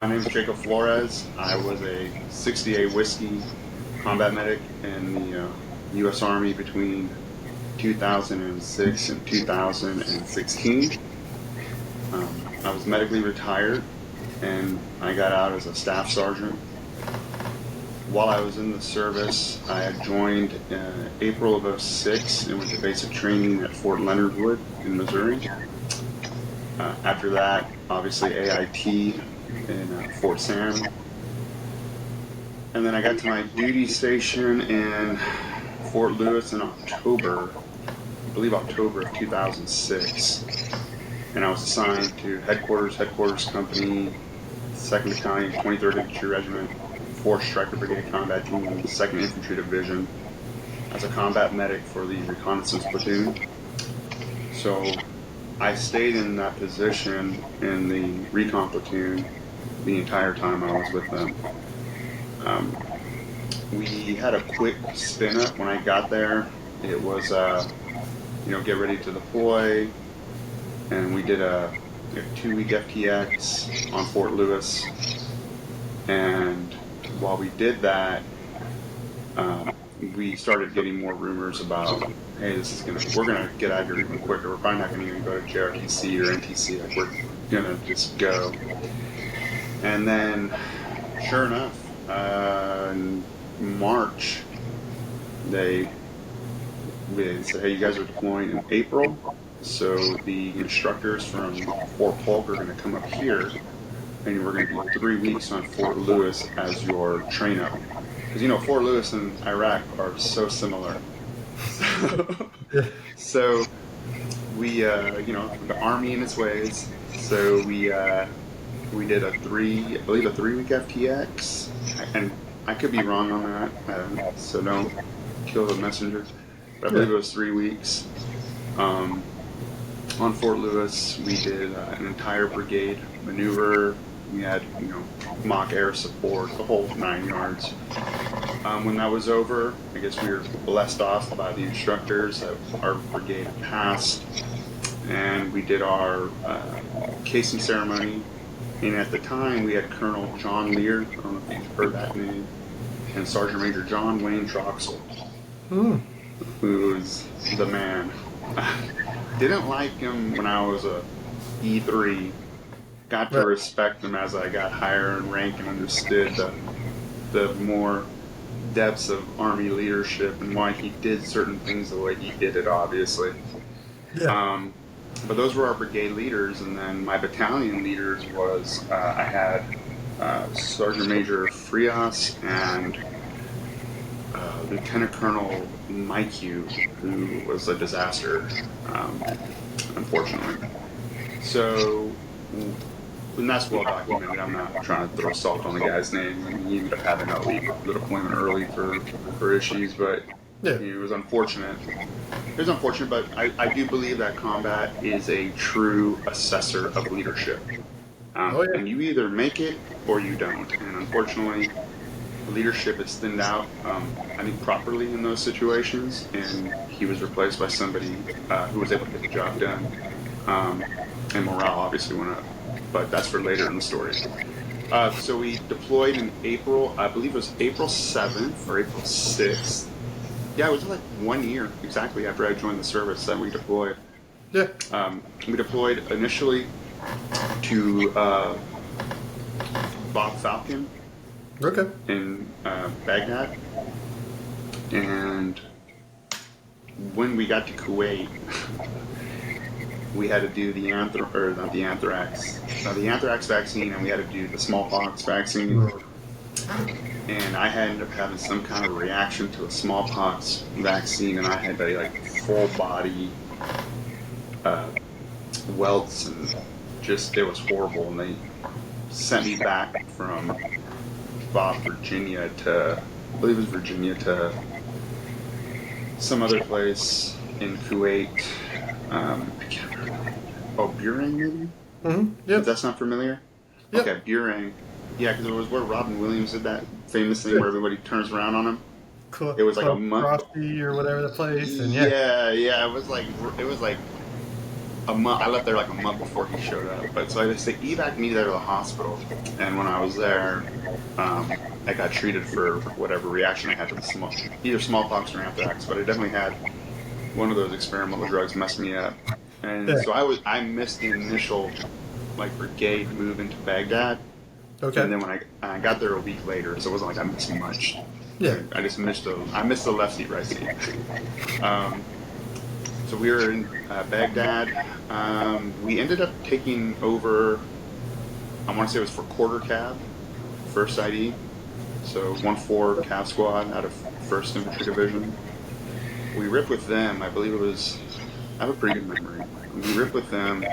My name is Jacob Flores. I was a 68 whiskey combat medic in the U.S. Army between 2006 and 2016. I was medically retired and I got out as a staff sergeant. While I was in the service, I had joined April of '06 and went to basic training at Fort Leonard Wood in Missouri. After that, obviously AIT in Fort Sam. And then I got to my duty station in Fort Lewis in October, I believe October of 2006. And I was assigned to headquarters company, 2nd Battalion, 23rd Infantry Regiment, 4th Stryker Brigade Combat Team, 2nd Infantry Division, as a combat medic for the reconnaissance platoon. So I stayed in that position in the recon platoon the entire time I was with them. We had a quick spin up when I got there. It was, get ready to deploy, and we did a 2-week FTX on Fort Lewis. And while we did that, we started getting more rumors about, hey, we're gonna get out of here even quicker. We're probably not gonna even go to JRTC or NTC. Like, we're gonna just go. And then, sure enough, in March, they said, hey, you guys are deploying in April, so the instructors from Fort Polk are going to come up here, and we're going to do 3 weeks on Fort Lewis as your train-up. Because, Fort Lewis and Iraq are so similar. So we, the Army in its ways, so we did a 3-week FTX, and I could be wrong on that, so don't kill the messenger. But I believe it was 3 weeks. On Fort Lewis, we did an entire brigade maneuver. We had, mock air support, the whole 9 yards. When that was over, I guess we were blessed off by the instructors that our brigade passed, and we did our casing ceremony. And at the time, we had Colonel John Lear, I don't know if you've heard that name, and Sergeant Major John Wayne Troxel, who's the man. Didn't like him when I was a E3. Got to respect him as I got higher in rank and understood the more depths of Army leadership and why he did certain things the way he did it, obviously. Yeah. But those were our brigade leaders, and then my battalion leaders was, I had Sergeant Major Frias and Lieutenant Colonel Mike Hugh, who was a disaster, unfortunately. So, and that's well documented. I'm not trying to throw salt on the guy's name. He ended up having a deployment early for issues, but it was unfortunate. It was unfortunate, but I do believe that combat is a true assessor of leadership. And you either make it or you don't. And unfortunately, leadership is thinned out, I think, properly in those situations, and he was replaced by somebody who was able to get the job done. And morale obviously went up, but that's for later in the story. So we deployed in April, I believe it was April 7th or April 6th. Yeah, it was like 1 year exactly after I joined the service that we deployed. Yeah. We deployed initially to Bob Falcon in Baghdad. And when we got to Kuwait, we had to do the anthrax vaccine, and we had to do the smallpox vaccine. And I ended up having some kind of reaction to a smallpox vaccine, and I had full body welts, and it was horrible. And they sent me back from Virginia to some other place in Kuwait. I can't remember. Burang, maybe? Mm-hmm. Yep. If that's not familiar? Yep. Okay, Burang. Yeah, because it was where Robin Williams did that famous thing where everybody turns around on him. It was like a month. Frosty or whatever the place. And yeah, it was like a month. I left there like a month before he showed up. But so they evac me there to the hospital, and when I was there, I got treated for whatever reaction I had to either smallpox or anthrax. But I definitely had one of those experimental drugs messed me up, and so I missed the initial like brigade move into Baghdad. Okay. And then when I got there a week later, so it wasn't like I missed much. Yeah. I just missed the left seat, right seat. So we were in Baghdad. We ended up taking over, I want to say it was for quarter cav, 1st ID. So 1-4 cav squad out of 1st Infantry Division. We ripped with them, I believe it was, I have a pretty good memory. We ripped with them,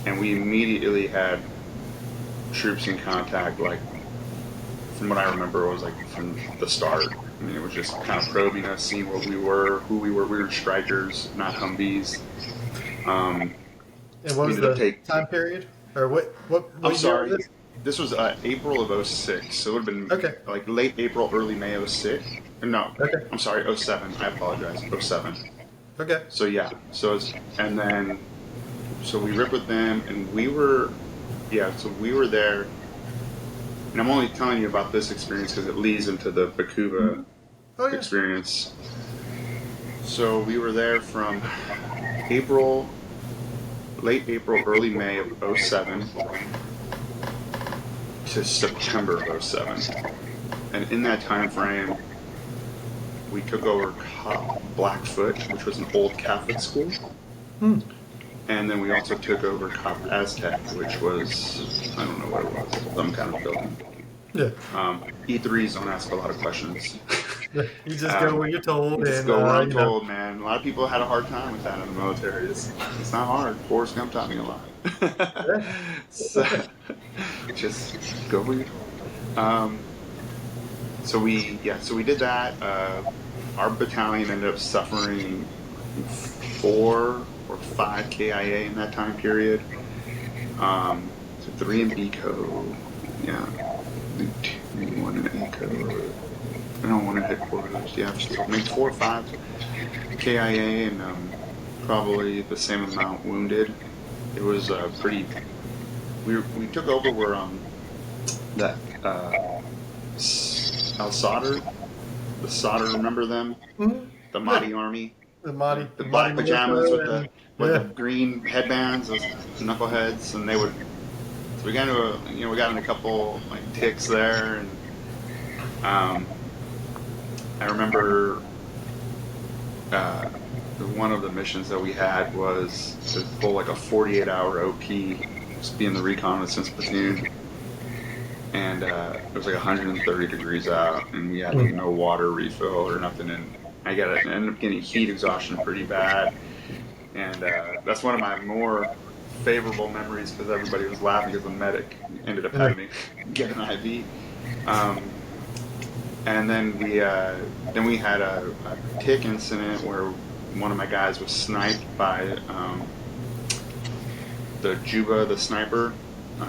and we immediately had troops in contact, like, from what I remember, it was like from the start. I mean, it was just kind of probing us, seeing what we were, who we were. We were strikers, not Humvees. And what was the time period? Or what I'm sorry. This was April of 06, so it would have been like late April, early May 06. No, I'm sorry, 07. I apologize, 07. Okay. So yeah, so we ripped with them, and we were there. And I'm only telling you about this experience because it leads into the Bakuba experience. So we were there from late April, early May of 07 to September of 07. And in that time frame, we took over Blackfoot, which was an old Catholic school. And then we also took over Cop Aztec, which was, I don't know what it was, some kind of building. Yeah. E3s don't ask a lot of questions. You just go where you're told. Just go where I'm told, man. A lot of people had a hard time with that in the military. It's not hard. Forrest Gump taught me a lot. So, just go where you're told. So we did that. Our battalion ended up suffering 4 or 5 KIA in that time period. So 3 in BCO, yeah, 1 in ECO, I don't want to headquarters, yeah, so maybe 4 or 5 KIA, and probably the same amount wounded. It was pretty. We took over where that Al Sadr, the Sadr, remember them? Mm-hmm. The Mahdi Army. The Mahdi. The black pajamas with the green headbands, those knuckleheads, and they would. So we got into we got in a couple like ticks there, and I remember one of the missions that we had was to pull like a 48-hour OP, just be in the reconnaissance platoon, and it was like 130 degrees out, and we had like no water refill or nothing, and I ended up getting heat exhaustion pretty bad, and that's one of my more favorable memories because everybody was laughing because the medic ended up having me get an IV. And then we had a tick incident where one of my guys was sniped by the Juba, the sniper.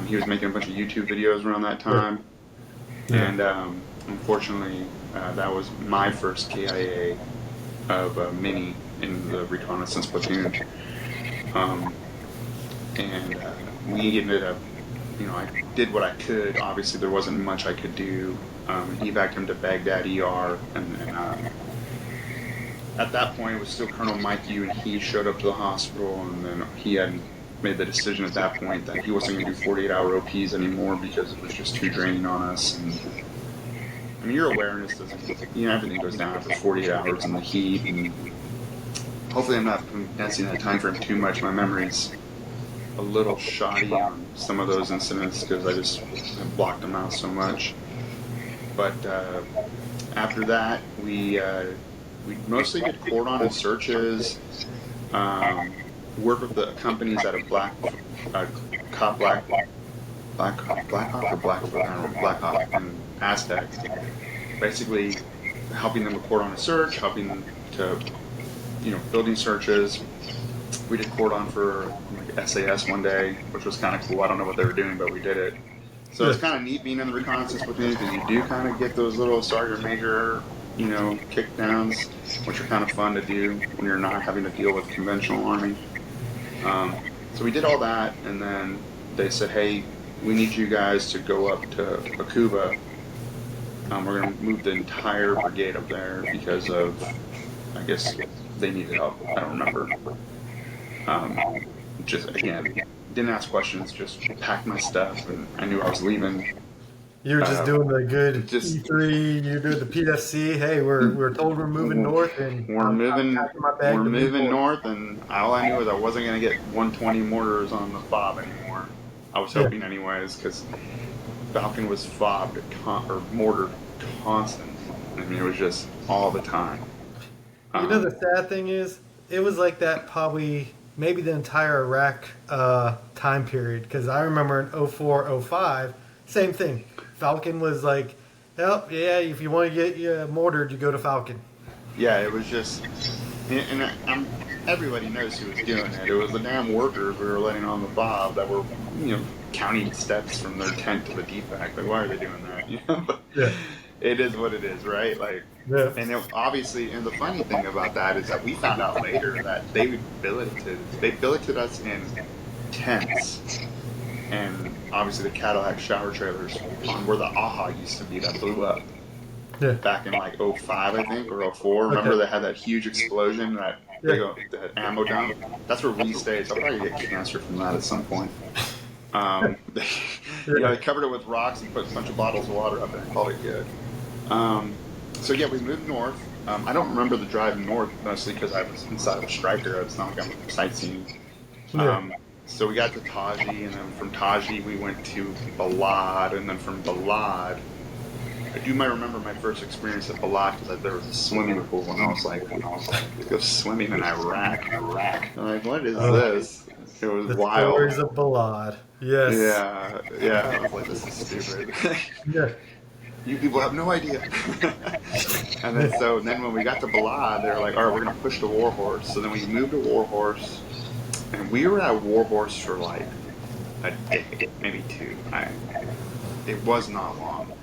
He was making a bunch of YouTube videos around that time, and unfortunately, that was my first KIA of a mini in the reconnaissance platoon. And we ended up, I did what I could. Obviously, there wasn't much I could do. Evac him to Baghdad ER, and then at that point, it was still Colonel Mike Yu, and he showed up to the hospital, and then he had made the decision at that point that he wasn't going to do 48-hour OPs anymore because it was just too draining on us. And I mean, your awareness doesn't, everything goes down after 48 hours in the heat, and hopefully I'm not condensing that time frame too much. My memory's a little shoddy on some of those incidents because I just blocked them out so much. But after that, we mostly did cordon and searches, worked with the companies out of Blackhawk and Aztec, basically helping them with cordon and search, helping them to, building searches. We did cordon for like SAS one day, which was kind of cool. I don't know what they were doing, but we did it. So it's kind of neat being in the reconnaissance with me because you do kind of get those little sergeant major, kickdowns, which are kind of fun to do when you're not having to deal with conventional army. So we did all that, and then they said, hey, we need you guys to go up to Baqubah. We're going to move the entire brigade up there because of, I guess, they needed help. I don't remember. Just, again, didn't ask questions, just packed my stuff, and I knew I was leaving. You were just doing the good E3. You do the PFC. Hey, we're told we're moving north, and we're moving north, and all I knew was I wasn't going to get 120 mortars on the fob anymore. I was hoping, anyways, because Falcon was fobbed or mortared constant. I mean, it was just all the time. You know, the sad thing is, it was like that probably maybe the entire Iraq time period, because I remember in 04, 05, same thing. Falcon was like, oh, yeah, if you want to get mortared, you go to Falcon. Yeah, it was just, and everybody knows who was doing it. It was the damn workers we were letting on the fob that were, counting steps from their tent to the defect. Like, why are they doing that? But it is what it is, right? Like, and obviously, and the funny thing about that is that we found out later that they billeted us in tents, and obviously the Cadillac shower trailers on where the AHA used to be that blew up back in like 05, I think, or 04. Remember they had that huge explosion, that that ammo dump? That's where we stayed, so I'll probably get cancer from that at some point. They covered it with rocks and put a bunch of bottles of water up there and called it good. So yeah, we moved north. I don't remember the drive north, mostly because I was inside of a Striker. It's not like I'm sightseeing. So we got to Taji, and then from Taji we went to Balad, and then from Balad, I do remember my first experience at Balad because there was a swimming pool, and I was like, go swimming in Iraq. I'm like, what is this? It was the wild. Stories of Balad. Yes. Yeah. I was like, this is stupid. You people have no idea. And then when we got to Balad, they were like, all right, we're going to push to Warhorse. So then we moved to Warhorse, and we were at Warhorse for like a day, maybe two. It was not long.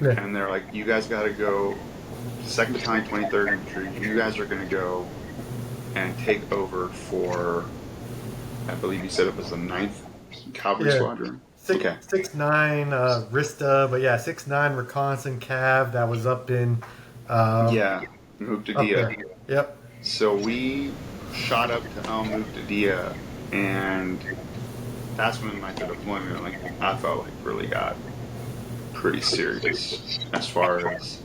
And they're like, you guys got to go, 2nd Battalion, 23rd Infantry, you guys are going to go and take over for, I believe you said it was the 9th Cavalry Squadron. 6'9" Rista, but 6'9" reconnaissance cav that was up in Muqtadiya. Yep. So we shot up to El Muqtadiya, and that's when my deployment, I felt like really got pretty serious as far as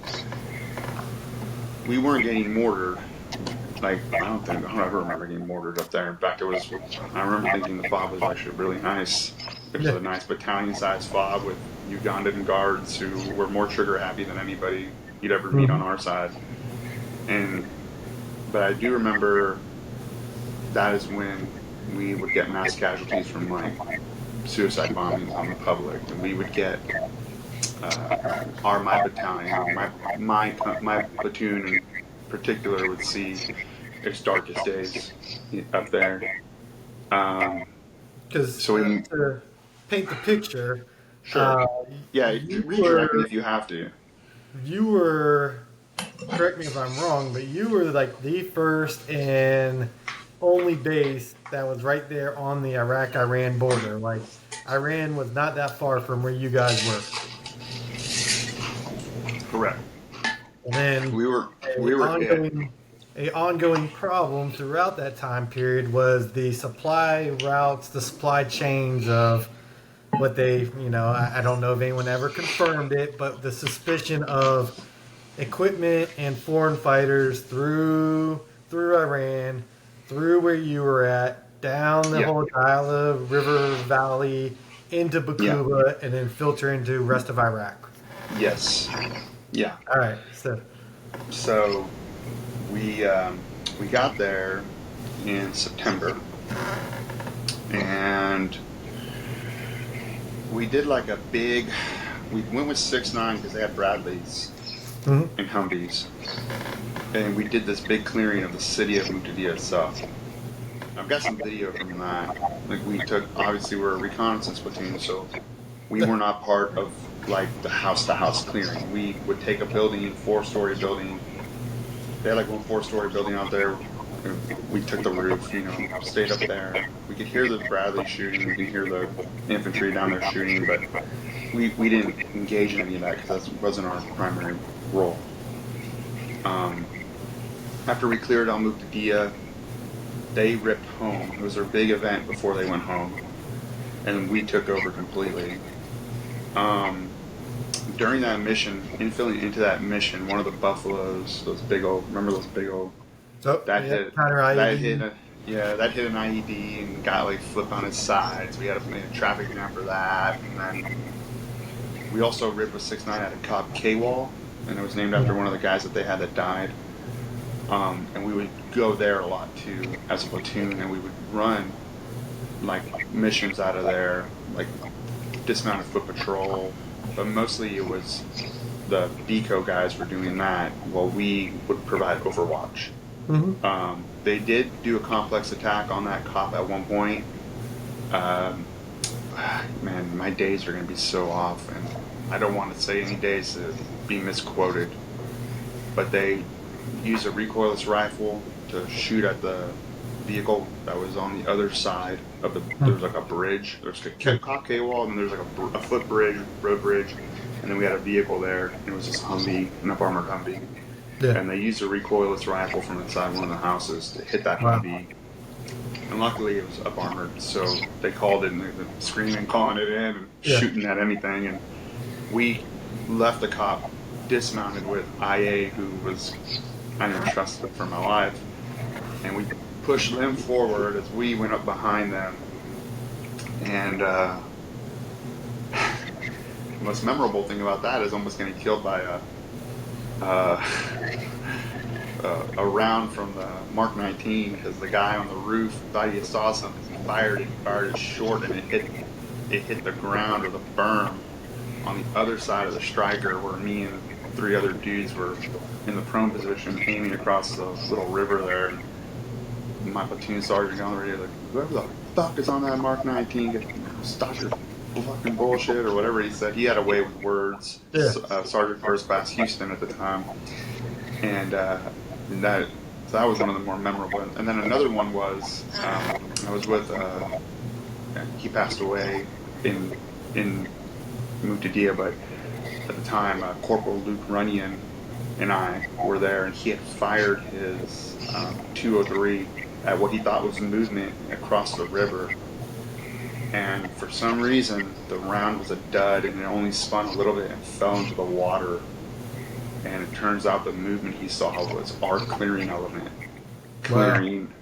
we weren't getting mortared. I don't ever remember getting mortared up there. In fact, I remember thinking the fob was actually really nice. It was a nice battalion-sized fob with Ugandan guards who were more trigger-happy than anybody you'd ever meet on our side. But I do remember that is when we would get mass casualties from suicide bombings on the public, and we would get my battalion, my platoon in particular would see its darkest days up there. Because to paint the picture, read your record if you have to. You were, correct me if I'm wrong, but you were like the first and only base that was right there on the Iraq-Iran border. Like, Iran was not that far from where you guys were. Correct. And then we were an ongoing problem throughout that time period was the supply routes, the supply chains of what they, I don't know if anyone ever confirmed it, but the suspicion of equipment and foreign fighters through Iran, through where you were at, down the whole Diyala River Valley, into Bakuba, and then filter into the rest of Iraq. Yes. Yeah. All right. So we got there in September, and we did like we went with 6'9" because they had Bradleys and Humvees, and we did this big clearing of the city of Muqtadiya itself. I've got some video from that. Obviously we're a reconnaissance platoon, so we were not part of the house-to-house clearing. We would take a building, 4-story building. They had one 4-story building out there, we took the roof, stayed up there. We could hear the Bradley shooting, we could hear the infantry down there shooting, but we didn't engage in any of that because that wasn't our primary role. After we cleared Al Muqtadiya, they ripped home. It was their big event before they went home, and we took over completely. During that mission, infilling into that mission, one of the buffaloes, remember those big old, that hit an IED and got like flipped on its sides. We had a traffic jam for that, and then we also ripped a 6.9 out of Cobb K-Wall, and it was named after one of the guys that they had that died. And we would go there a lot too as a platoon, and we would run like missions out of there, like dismounted foot patrol, but mostly it was the deco guys were doing that while we would provide overwatch. Mm-hmm. They did do a complex attack on that cop at one point. Man, my days are going to be so off, and I don't want to say any days to be misquoted, but they used a recoilless rifle to shoot at the vehicle that was on the other side of there was like a bridge. There's a cop K-wall, and then there's like a foot bridge, road bridge, and then we had a vehicle there, and it was this Humvee, an up-armored Humvee. Yeah. And they used a recoilless rifle from inside one of the houses to hit that Humvee. And luckily it was up-armored, so they called it, and they were screaming, calling it in, and shooting at anything. And we left the cop dismounted with IA, who was, I didn't trust him for my life. And we pushed them forward as we went up behind them. And the most memorable thing about that is almost getting killed by a round from the Mark 19, because the guy on the roof thought he saw something. He fired it short, and it hit the ground or the berm on the other side of the striker, where me and 3 other dudes were in the prone position aiming across the little river there. And my platoon sergeant got on the radio like, whoever the fuck is on that Mark 19, stop your fucking bullshit, or whatever he said. He had a way with words. Yeah. Sergeant First Class Houston at the time. And that was one of the more memorable. And then another one was, I was with, he passed away in Muqtadiya, but at the time, Corporal Luke Runyon and I were there, and he had fired his 203 at what he thought was movement across the river. And for some reason, the round was a dud, and it only spun a little bit and fell into the water. And it turns out the movement he saw was our clearing element. Clearing. Wow.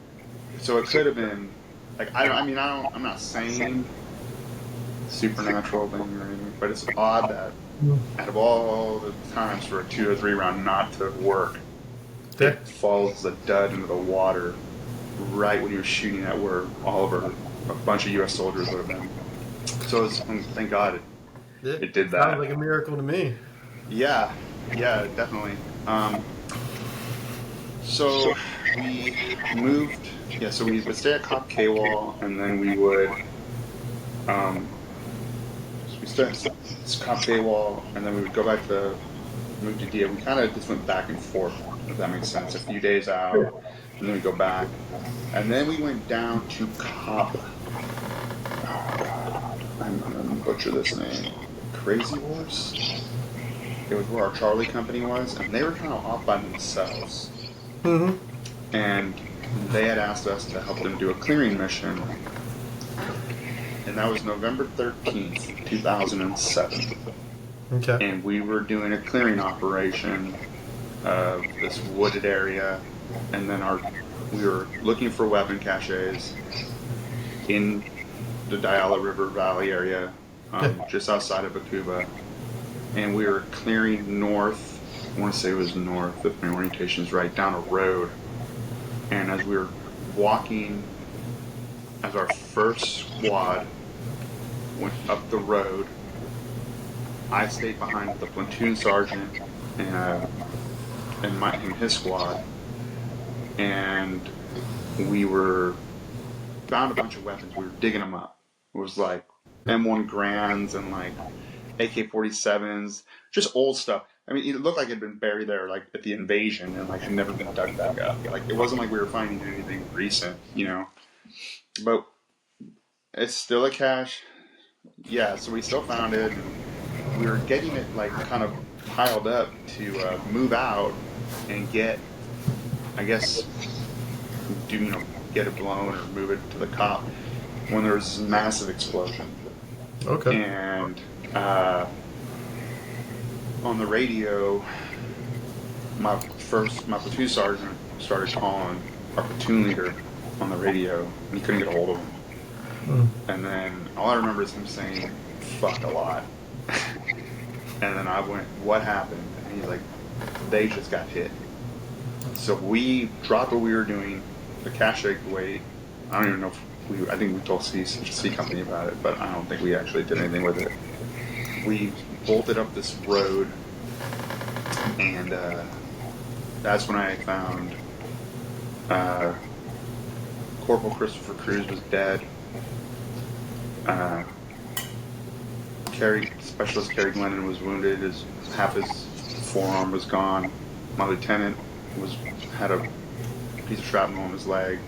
So it could have been, like, I'm not saying supernatural thing or anything, but it's odd that out of all the times for a 203 round not to work, it falls a dud into the water right when you're shooting at where a bunch of U.S. soldiers would have been. So thank God it did that. Sounds like a miracle to me. Yeah, definitely. So we moved. Yeah, so we would stay at Cop K-Wall, and then we would. We started at Cop K-Wall, and then we would go back to Muqtadiya. We kind of just went back and forth, if that makes sense. A few days out, and then we go back, and then we went down to Cop. Oh God, I'm gonna butcher this name. Crazy Horse. It was where our Charlie company was, and they were kind of off by themselves. Mm-hmm. And they had asked us to help them do a clearing mission. And that was November 13th, 2007. Okay. And we were doing a clearing operation of this wooded area, and then we were looking for weapon caches in the Diala River Valley area, just outside of Bakuba. And we were clearing north, I want to say it was north, if my orientation is right, down a road. And as we were walking, as our first squad went up the road, I stayed behind the platoon sergeant and his squad. And we found a bunch of weapons. We were digging them up. It was like M1 Grands and like AK-47s, just old stuff. I mean, it looked like it had been buried there, like at the invasion, and like had never been dug back up. Like it wasn't like we were finding anything recent, you know. But it's still a cache. Yeah, so we still found it, and we were getting it like kind of piled up to move out and get, I guess, get it blown or move it to the cop when there was this massive explosion. Okay. And on the radio, my platoon sergeant started calling our platoon leader on the radio, and he couldn't get a hold of him. And then all I remember is him saying "fuck" a lot. And then I went, "What happened?" And he's like, "They just got hit." So we dropped what we were doing, the cache takeaway. I don't even know if I think we told C Company about it, but I don't think we actually did anything with it. We bolted up this road, and that's when I found Corporal Christopher Cruz was dead. Specialist Kerry Glennon was wounded. Half his forearm was gone. My lieutenant had a piece of shrapnel in his leg.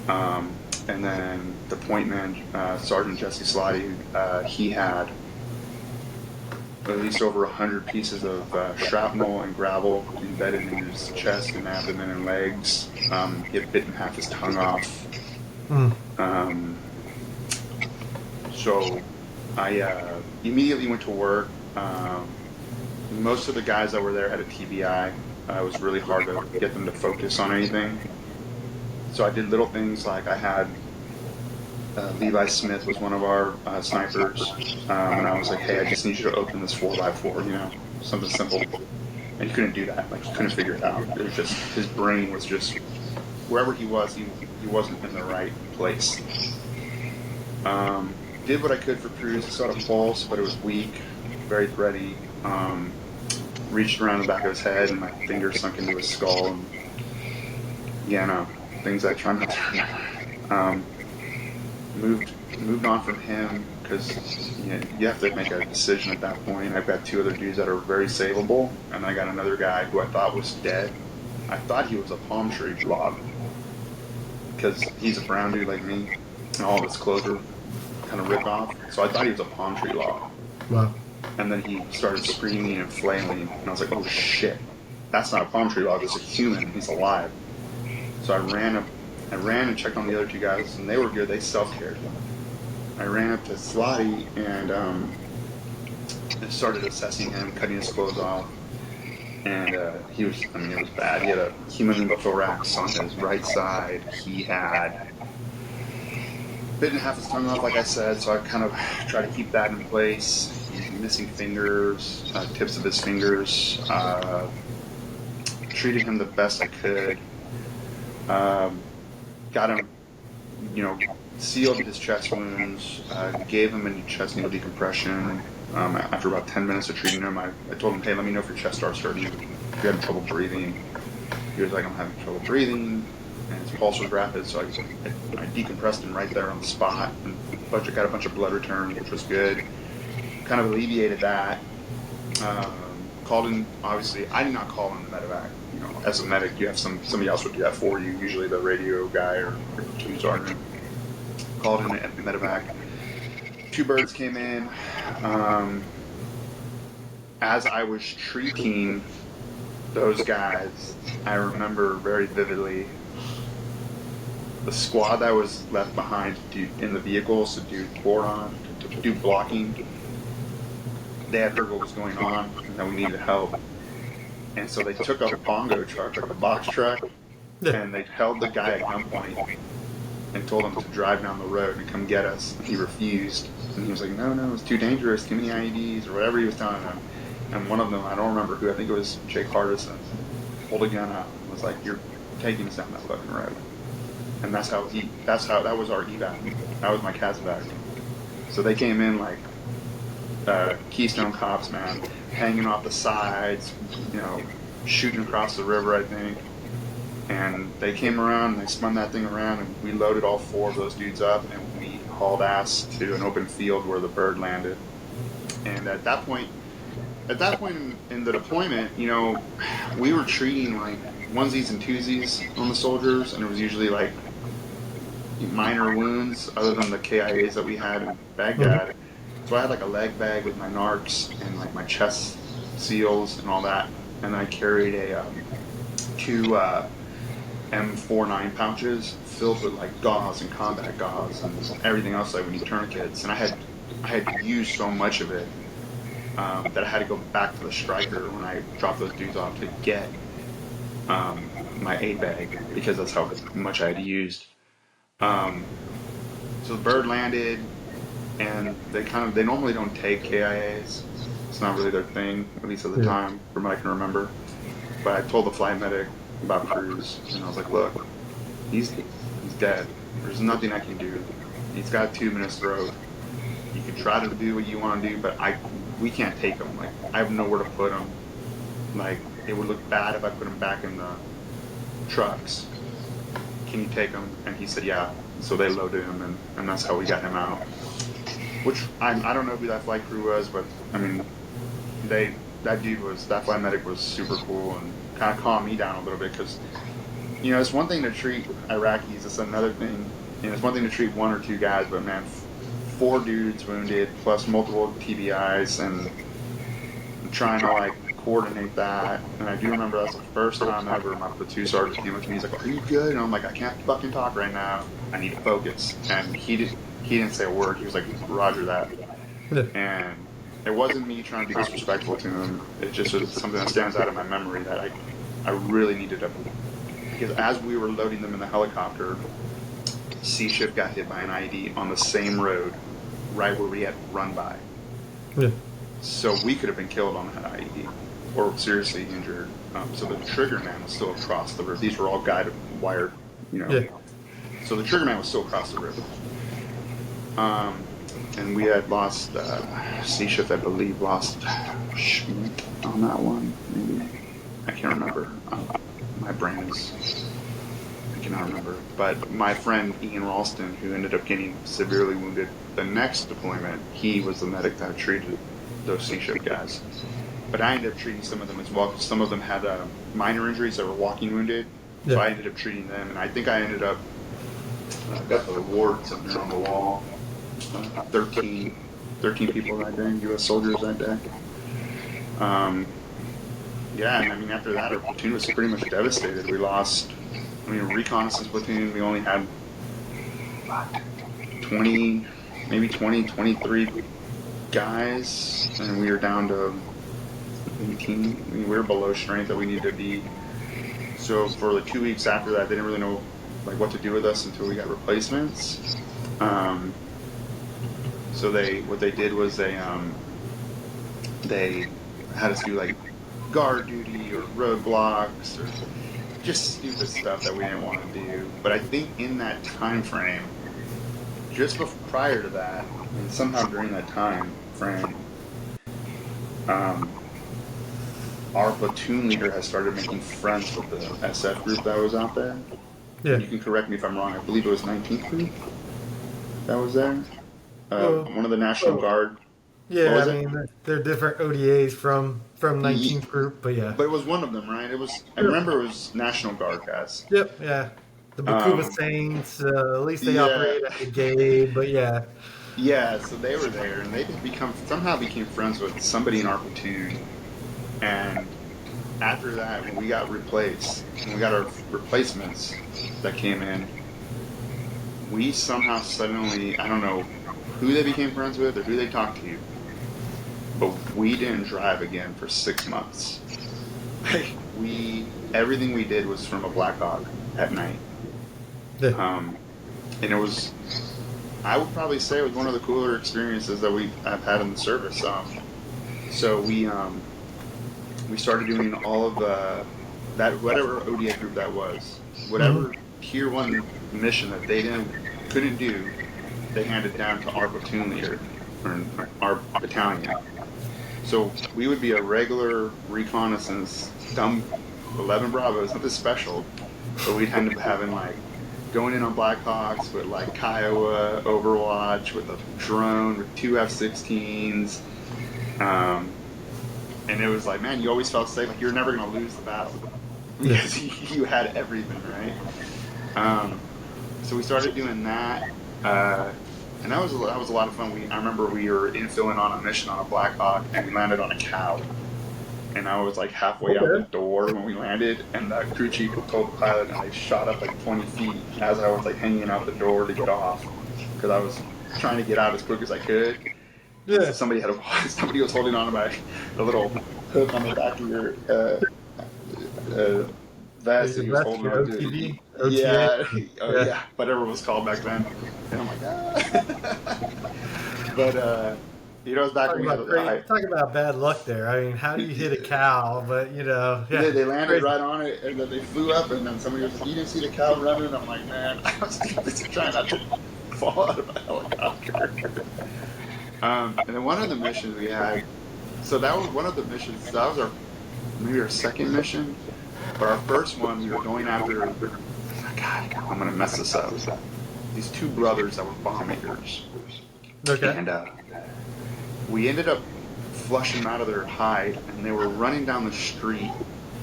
And then the point man, Sergeant Jesse Slotty, he had at least over 100 pieces of shrapnel and gravel embedded in his chest and abdomen and legs. He had bitten half his tongue off. So I immediately went to work. Most of the guys that were there had a TBI. It was really hard to get them to focus on anything. So I did little things like I had Levi Smith was one of our snipers, and I was like, "Hey, I just need you to open this 4x4, something simple." And he couldn't do that. Like, he couldn't figure it out. It was just, his brain was just, wherever he was, he wasn't in the right place. Did what I could for Cruz. I saw a pulse, but it was weak, very thready. Reached around the back of his head, and my finger sunk into his skull. And things I try not to remember. Moved on from him because you have to make a decision at that point. I've got two other dudes that are very savable, and I got another guy who I thought was dead. I thought he was a palm tree log because he's a brown dude like me, and all of his clothes were kind of ripped off. So I thought he was a palm tree log. Wow. And then he started screaming and flailing, and I was like, "Oh shit, that's not a palm tree log. It's a human. He's alive." So I ran and checked on the other two guys, and they were good. They self-cared. I ran up to Slotty and started assessing him, cutting his clothes off. And it was bad. He had a hemothorax on his right side. He had bitten half his tongue off, like I said, so I kind of tried to keep that in place. He's missing fingers, tips of his fingers. Treated him the best I could. Got him, sealed his chest wounds, gave him a chest needle decompression. After about 10 minutes of treating him, I told him, "Hey, let me know if your chest starts hurting, if you're having trouble breathing." He was like, "I'm having trouble breathing," and his pulse was rapid, so I decompressed him right there on the spot, and got a bunch of blood return, which was good. Kind of alleviated that. Called in, obviously, I did not call in the medevac. As a medic, you have somebody else would do that for you, usually the radio guy or platoon sergeant. Called in the medevac. Two birds came in. As I was treating those guys, I remember very vividly the squad that was left behind in the vehicles to do boron, to do blocking. They had heard what was going on and that we needed help. And so they took a bongo truck, like a box truck, and they held the guy at gunpoint and told him to drive down the road and come get us. And he refused. And he was like, no, it's too dangerous, too many IEDs, or whatever he was telling them. And one of them, I don't remember who, I think it was Jake Hardison, pulled a gun out and was like, "You're taking us down that fucking road." And that was our evac. That was my CASEVAC. So they came in like Keystone Cops, man, hanging off the sides, shooting across the river, I think. And they came around and they spun that thing around, and we loaded all four of those dudes up, and we hauled ass to an open field where the bird landed. And at that point, at that point in the deployment, you know, we were treating like onesies and twosies on the soldiers, and it was usually like minor wounds other than the KIAs that we had in Baghdad. So I had like a leg bag with my narcs and like my chest seals and all that, and then I carried a two M49 pouches filled with like gauze and combat gauze and everything else like we need tourniquets, and I had used so much of it that I had to go back to the striker when I dropped those dudes off to get my aid bag because that's how much I had used. So the bird landed, and they normally don't take KIAs. It's not really their thing, at least at the time, from what I can remember. But I told the flight medic about Cruz, and I was like, look, he's dead. There's nothing I can do. He's got a tube in his throat. You can try to do what you want to do, but we can't take him. Like, I have nowhere to put him. Like, it would look bad if I put him back in the trucks. Can you take him? And he said, yeah. So they loaded him, and that's how we got him out. Which, I don't know who that flight crew was, but, I mean, that flight medic was super cool and kind of calmed me down a little bit because, you know, it's one thing to treat Iraqis, it's another thing, you know, it's one thing to treat one or two guys, but man, 4 dudes wounded plus multiple TBIs and trying to like coordinate that. And I do remember that's the first time ever my platoon sergeant came up to me, he's like, are you good? And I'm like, I can't fucking talk right now, I need to focus. And he didn't say a word, he was like, roger that. And it wasn't me trying to be disrespectful to him. It just was something that stands out in my memory that I really needed to. Because as we were loading them in the helicopter, C ship got hit by an IED on the same road, right where we had run by. Yeah. So we could have been killed on that IED, or seriously injured. So the trigger man was still across the river. These were all guided wired, you know. Yeah. So the trigger man was still across the river. And we had lost, C ship, I believe, lost Schmidt on that one, maybe. I can't remember. My brain is, I cannot remember. But my friend Ian Ralston, who ended up getting severely wounded the next deployment, he was the medic that treated those C ship guys. But I ended up treating some of them as well, because some of them had minor injuries that were walking wounded. So I ended up treating them, and I think I ended up, I've got the awards up there on the wall. 13 people that day, U.S. soldiers that day. Yeah, and I mean, after that, our platoon was pretty much devastated. We lost, reconnaissance platoon, we only had 20, 23 guys, and we were down to 18. We were below strength that we needed to be. So for the 2 weeks after that, they didn't really know what to do with us until we got replacements. So what they did was they had us do guard duty or roadblocks or just stupid stuff that we didn't want to do. But I think in that time frame, just prior to that, and somehow during that time frame, our platoon leader has started making friends with the SF group that was out there. Yeah. You can correct me if I'm wrong. I believe it was 19th group that was there. One of the National Guard. Yeah, I mean, they're different ODAs from 19th group, but yeah. But it was one of them, right? I remember it was National Guard guys. Yep, yeah. The Bakuba Saints, at least they operate at the gate, but yeah. Yeah, so they were there, and they somehow became friends with somebody in our platoon. And after that, when we got replaced, when we got our replacements that came in, we somehow suddenly, I don't know who they became friends with or who they talked to, but we didn't drive again for 6 months. Everything we did was from a Black Hawk at night. Yeah. And it was, I would probably say it was one of the cooler experiences that I've had in the service. So we started doing all of that, whatever ODA group that was, whatever tier 1 mission that they couldn't do, they handed down to our platoon leader, or our battalion. So we would be a regular reconnaissance, dumb 11 Bravos, nothing special, but we'd end up having going in on Black Hawks with Kiowa, Overwatch, with a drone, with 2 F-16s, And it was like, man, you always felt safe. Like you're never going to lose the battle because you had everything, right? So we started doing that, and that was a lot of fun. I remember we were infilling on a mission on a Black Hawk, and we landed on a cow. And I was like halfway out the door when we landed, and the crew chief told the pilot, and I shot up like 20 feet as I was like hanging out the door to get off because I was trying to get out as quick as I could. Yeah. So somebody was holding on by the little hook on the back of your vest. He was holding on to it. Yeah, yeah, whatever it was called back then. And I'm like, But it was back when we had talking about bad luck there. I mean, how do you hit a cow? But they landed right on it, and then they flew up, and then somebody was like, "You didn't see the cow running?" I'm like, "Man, I was trying not to fall out of a helicopter." And then one of the missions we had, so that was one of the missions. That was maybe our second mission, but our first one we were going after. God, I'm gonna mess this up. These two brothers that were bomb makers. Okay. And we ended up flushing them out of their hide, and they were running down the street,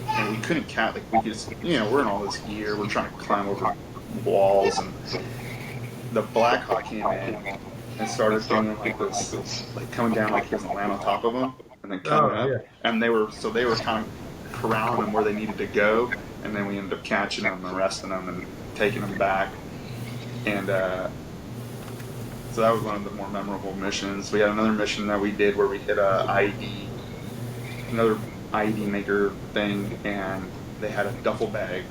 and we couldn't catch. Like we just, we're in all this gear. We're trying to climb over walls, and the Black Hawk came in and started doing like this, like coming down like he was gonna land on top of them, and then coming up. Yeah. And they were kind of corralling them where they needed to go, and then we ended up catching them, arresting them, and taking them back. And so that was one of the more memorable missions. We had another mission that we did where we hit another IED maker thing, and they had a duffel bag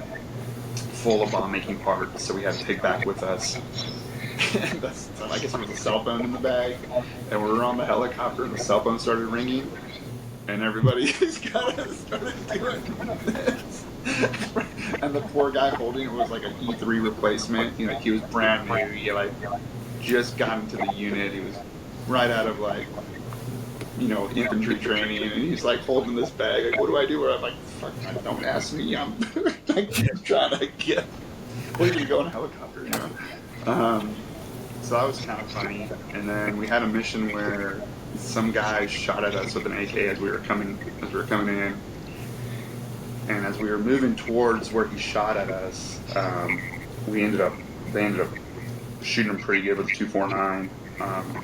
full of bomb making parts, so we had to take back with us. And I guess there was a cell phone in the bag, and we were on the helicopter, and the cell phone started ringing, and everybody just kind of started doing this. And the poor guy holding it was like an E3 replacement. He was brand new. He just got into the unit. He was right out of infantry training, and he's like holding this bag. Like, what do I do? Where I'm like, fuck, don't ask me. I'm just trying to get. We're gonna go in a helicopter, So that was kind of funny. And then we had a mission where some guy shot at us with an AK as we were coming in. And as we were moving towards where he shot at us, they ended up shooting him pretty good with a 249.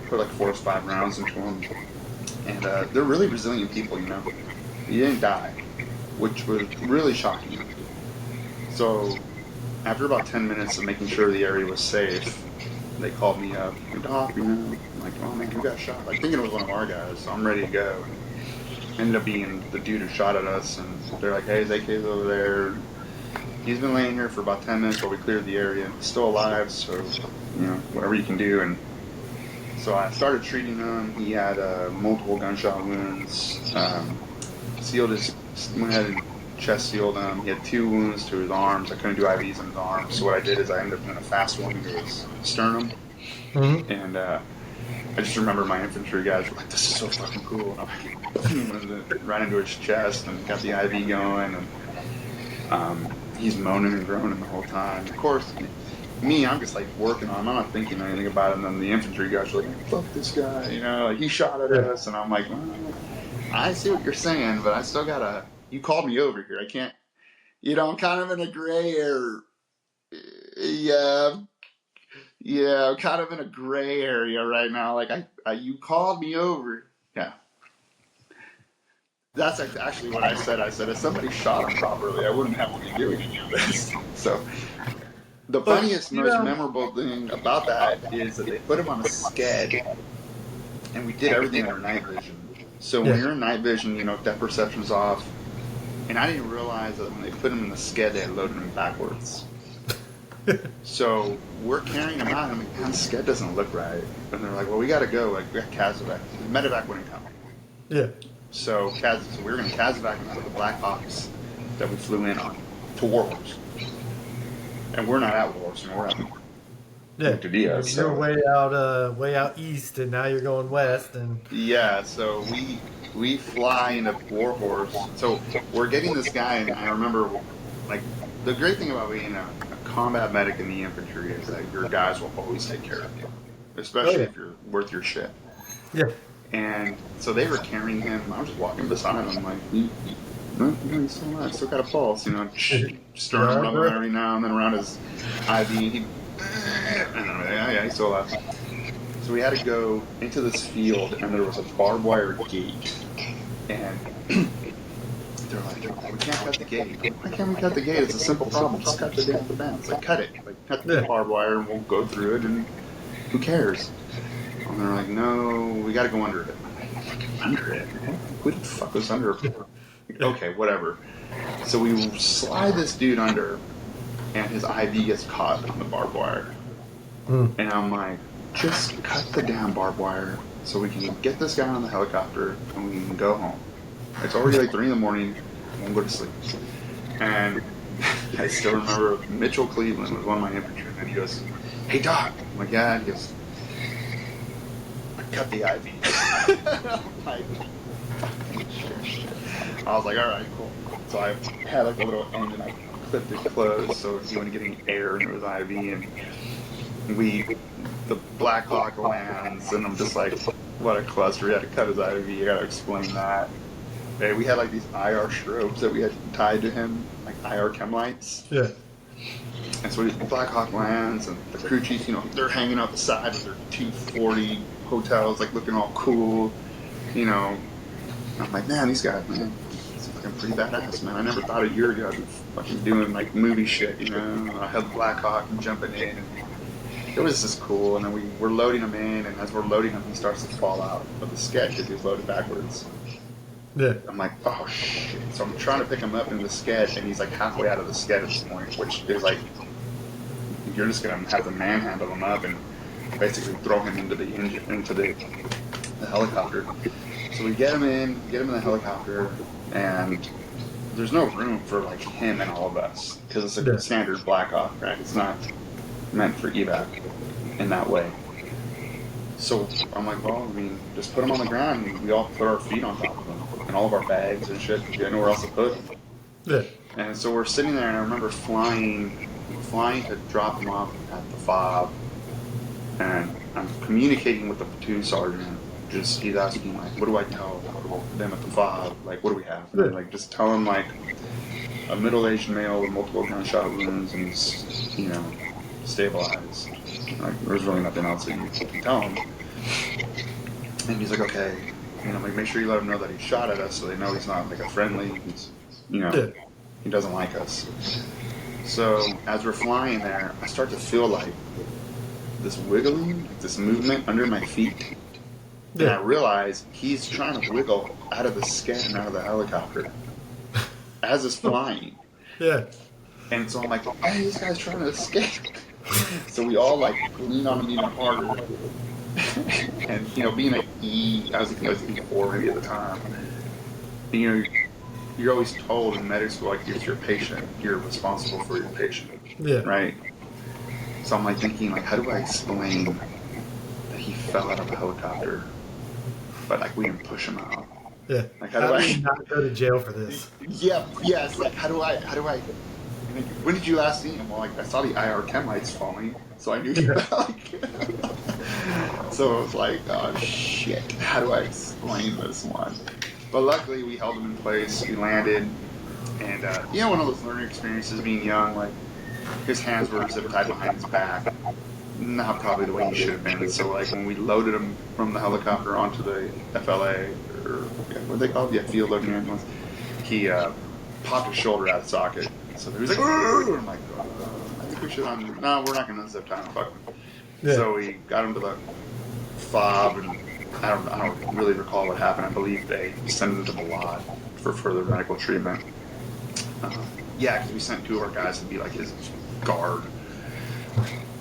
Put like 4 or 5 rounds into him. And they're really resilient people, He didn't die, which was really shocking. So after about 10 minutes of making sure the area was safe, they called me up. Doc, I'm like, oh man, who got shot? Like thinking it was one of our guys, so I'm ready to go. Ended up being the dude who shot at us, and they're like, hey, his AK's over there. He's been laying here for about 10 minutes while we cleared the area. He's still alive, so, whatever you can do. And so I started treating him. He had multiple gunshot wounds. Went ahead and chest sealed him. He had 2 wounds to his arms. I couldn't do IVs in his arms. So what I did is I ended up doing a fast one to his sternum. Mm-hmm. And I just remember my infantry guys were like, this is so fucking cool. And I went right into his chest and got the IV going. And he's moaning and groaning the whole time. Of course, I'm just like working on him. I'm not thinking anything about it. And then the infantry guys are like, fuck this guy. He shot at us. And I'm like, well, I see what you're saying, but I still gotta, you called me over here. I can't, I'm kind of in a gray area. Yeah, I'm kind of in a gray area right now. Like, you called me over. Yeah. That's actually what I said. I said, if somebody shot him properly, I wouldn't have to be doing any of this. So, the funniest, most memorable thing about that is that they put him on a sked, and we did everything under night vision. So when you're in night vision, depth perception's off. And I didn't realize that when they put him in the sked, they had loaded him backwards. So we're carrying him out, and I'm like, man, the sked doesn't look right. And they're like, well, we got to go. Like, we got Casevac. Medevac wouldn't come. Yeah. So we were going to Casevac him to the Black Hawks that we flew in on to Warhorse. And we're not at Warhorse, we're at Padilla. You're way out east, and now you're going west. And yeah, so we fly into Warhorse. So we're getting this guy, and I remember, like, the great thing about being a combat medic in the infantry is that your guys will always take care of you, especially if you're worth your shit. Yeah. And so they were carrying him. I was just walking beside him, like, no, he's still alive, still got a pulse, sternum rubbing every now and then around his IV. Yeah, he's still alive. So we had to go into this field, and there was a barbed wire gate. And they're like, we can't cut the gate. Why can't we cut the gate? It's a simple problem. Just cut the damn fence. Like, cut it. Like, cut the barbed wire, and we'll go through it, and who cares? And they're like, no, we got to go under it. Under it? Who the fuck was under it? Okay, whatever. So we slide this dude under, and his IV gets caught on the barbed wire. And I'm like, just cut the damn barbed wire so we can get this guy on the helicopter and we can go home. It's already like 3 in the morning, and we'll go to sleep. And I still remember Mitchell Cleveland was one of my infantrymen, and he goes, hey, Doc. I'm like, yeah. He goes, cut the IV. Like, I was like, all right, cool. So I had like a little end and I clipped it closed so he wasn't getting air into his IV, and the Black Hawk lands, and I'm just like, what a cluster. He had to cut his IV. You gotta explain that. We had like these IR strobes that we had tied to him, like IR chem lights. Yeah. And so Black Hawk lands, and the crew chiefs, they're hanging out the side of their 240 hotels, like looking all cool, And I'm like, man, these guys, man, it's fucking pretty badass, man. I never thought a year ago I'd be fucking doing like movie shit, I had Black Hawk and jumping in, and it was just cool. And then we're loading him in, and as we're loading him, he starts to fall out of the sketch because he was loaded backwards. Yeah. I'm like, oh shit. So I'm trying to pick him up in the sketch, and he's like halfway out of the sketch at this point, which is like, you're just gonna have to manhandle him up and basically throw him into the helicopter. So we get him in the helicopter, and there's no room for like him and all of us because it's a standard Black Hawk, right? It's not meant for evac in that way. So I'm like, well, just put him on the ground, and we all put our feet on top of him and all of our bags and shit. We had nowhere else to put him. Yeah. And so we're sitting there, and I remember flying to drop him off at the FOB, and I'm communicating with the platoon sergeant. He's asking, like, what do I tell them at the FOB? Like, what do we have? And, like, just tell him, like, a middle-aged male with multiple gunshot wounds, and he's, stabilized. Like, there's really nothing else that you can tell him. And he's like, okay, like, make sure you let him know that he shot at us so they know he's not, like, a friendly. He's, he doesn't like us. So as we're flying there, I start to feel like this wiggling, like this movement under my feet. And I realize he's trying to wiggle out of the sked and out of the helicopter as it's flying. Yeah. And so I'm like, hey, this guy's trying to escape. So we all like lean on him even harder. And being an I was E4 maybe at the time. And, you're always told in medical school, like, if you're a patient, you're responsible for your patient. Yeah. Right? So I'm like thinking, like, how do I explain that he fell out of a helicopter, but like we didn't push him out? Yeah. Like, how do I not go to jail for this? Yeah. Yes. Like, how do I? When did you last see him? Well, like, I saw the IR chem lights falling, so I knew he fell. So it was like, oh shit, how do I explain this one? But luckily, we held him in place. We landed, and one of those learning experiences, being young, like, his hands were zip tied behind his back, not probably the way he should have been. So, like, when we loaded him from the helicopter onto the FLA, or what they call it, field loading ambulance, he popped his shoulder out of socket. So he was like, I'm like, I think we should. No, we're not going to zip tie him. Fuck him. Yeah. So we got him to the FOB, and I don't really recall what happened. I believe they sent him to the lot for further medical treatment. Because we sent 2 of our guys to be like his guard.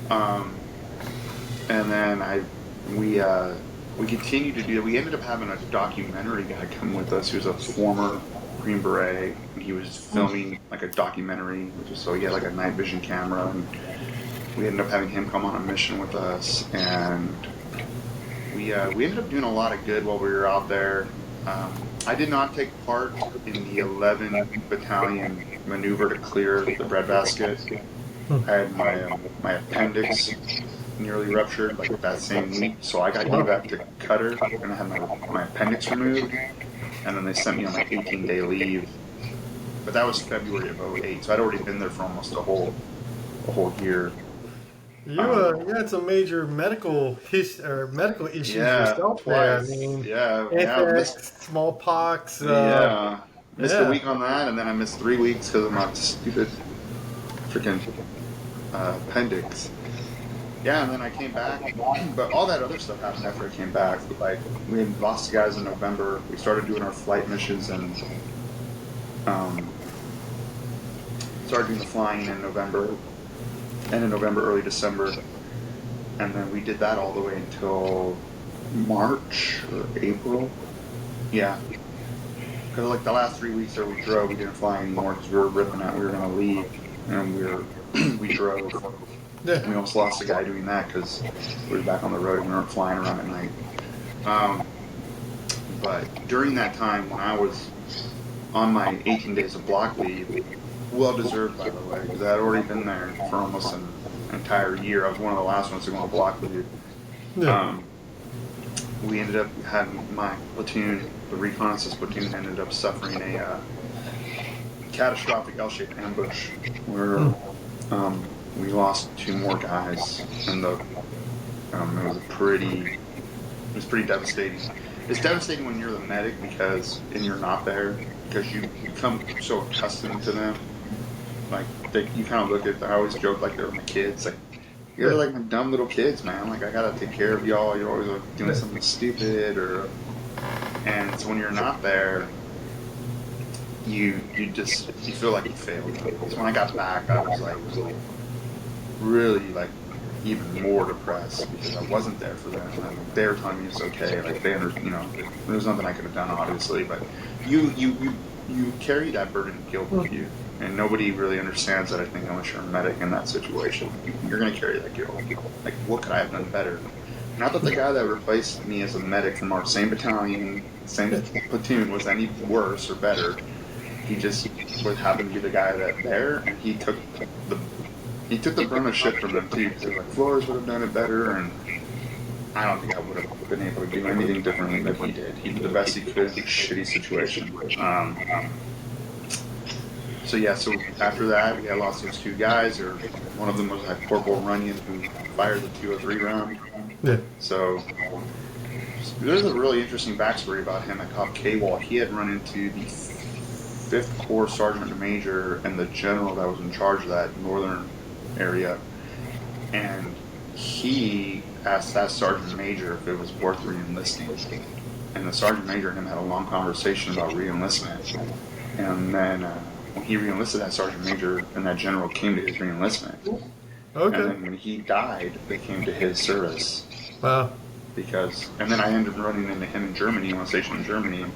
And then we continued to do that. We ended up having a documentary guy come with us who's a former Green Beret, and he was filming like a documentary, so he had like a night vision camera, and we ended up having him come on a mission with us, and we ended up doing a lot of good while we were out there. I did not take part in the 11 battalion maneuver to clear the breadbasket. I had my appendix nearly ruptured like that same week. So I got evac to Qatar, and I had my appendix removed, and then they sent me on my 18-day leave. But that was February of 08, so I'd already been there for almost a whole year. You had some major medical issues yourself there. I Twice. mean, Yeah, anthrax, smallpox. missed a week on that, and then I missed 3 weeks because of my stupid freaking appendix. Yeah, and then I came back, but all that other stuff happened after I came back. Like, we had lost guys in November. We started doing our flight missions and started doing the flying in November, end of November, early December, and then we did that all the way until March or April. Yeah, because like the last 3 weeks that we drove, we didn't fly anymore because we were ripping out. We were going to leave, and we drove. Yeah. We almost lost a guy doing that because we were back on the road and we weren't flying around at night. But during that time, when I was on my 18 days of block leave, well deserved by the way, because I had already been there for almost an entire year. I was one of the last ones to go on block leave. Yeah. We ended up having my platoon, the reconnaissance platoon, ended up suffering a catastrophic L-shaped ambush where we lost 2 more guys, and it was pretty devastating. It's devastating when you're the medic and you're not there, because you become so accustomed to them. Like, you kind of look at, I always joke like they're my kids. Like, you're like my dumb little kids, man. Like, I gotta take care of y'all. You're always doing something stupid, and so when you're not there, you feel like you failed. So when I got back, I was like really like even more depressed because I wasn't there for them. And they were telling me it's okay. Like, there was nothing I could have done, obviously, but you carry that burden of guilt with you. And nobody really understands that, I think, unless you're a medic in that situation. You're going to carry that guilt. Like, what could I have done better? Not that the guy that replaced me as a medic from our same battalion, same platoon, was any worse or better. He just happened to be the guy and he took the brunt of shit from them, too. Because like, Flores would have done it better, and I don't think I would have been able to do anything differently than he did. He did the best he could in a shitty situation. So after that, we had lost those 2 guys. Or one of them was like Corporal Runyon, who fired the 203 round. Yeah. So there's a really interesting backstory about him at Cop K-Wall. He had run into the 5th Corps Sergeant Major and the general that was in charge of that northern area, and he asked that Sergeant Major if it was worth re-enlisting. And the Sergeant Major and him had a long conversation about re-enlistment. And then when he re-enlisted, that Sergeant Major and that general came to his re-enlistment. Okay. And then when he died, they came to his service. Wow. And then I ended up running into him in Germany, on station in Germany, and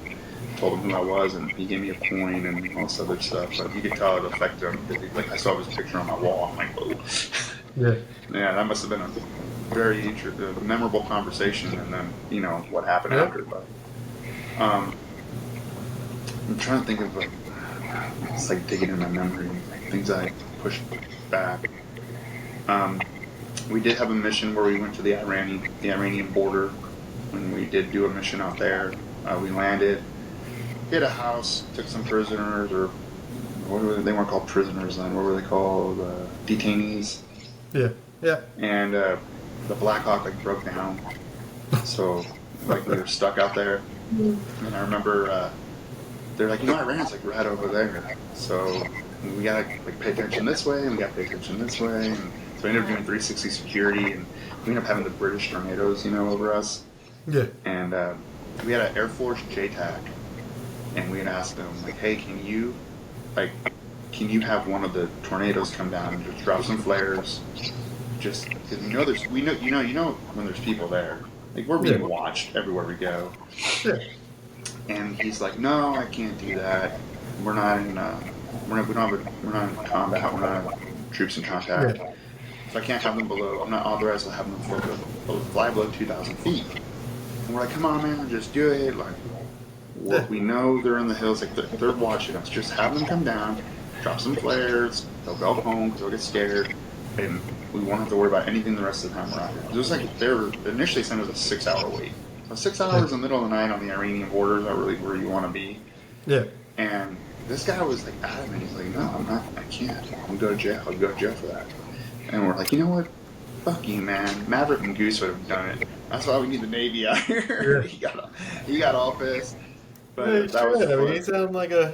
told him who I was, and he gave me a coin and all this other stuff. But you could tell it affected him, because like, I saw his picture on my wall. I'm like, whoa. Yeah. Yeah, that must have been a very memorable conversation, and then, what happened after. But I'm trying to think of, like, it's like digging in my memory, like things I pushed back. We did have a mission where we went to the Iranian border, when we did do a mission out there. We landed, hit a house, took some prisoners, or they weren't called prisoners then. What were they called? Detainees. Yeah. Yeah. And the Black Hawk broke down, so we were stuck out there. And I remember they're like, Iran's right over there, so we gotta pay attention this way, and we gotta pay attention this way. And so we ended up doing 360 security, and we ended up having the British tornadoes, over us. Yeah. And we had an Air Force JTAC, and we had asked them, like, hey, can you have one of the tornadoes come down and just drop some flares? Just because we know when there's people there, like, we're being watched everywhere we go. Yeah. And he's like, no, I can't do that. We're not in combat. We're not troops in contact. Yeah. So I can't have them below. I'm not authorized to have them fly below 2,000 feet. And we're like, come on, man, just do it. Like, we know they're in the hills. Like, they're watching us. Just have them come down, drop some flares. They'll go home because they'll get scared. and we won't have to worry about anything the rest of the time we're out here. It was like they were initially saying it was a 6-hour wait. So 6 hours in the middle of the night on the Iranian border is not really where you want to be. Yeah. And this guy was like adamant. He's like, no, I'm not. I can't. I'll go to jail. I'll go to jail for that. And we're like, you know what? Fuck you, man. Maverick and Goose would have done it. That's why we need the Navy out here. Yeah. he got all pissed. But Yeah, that was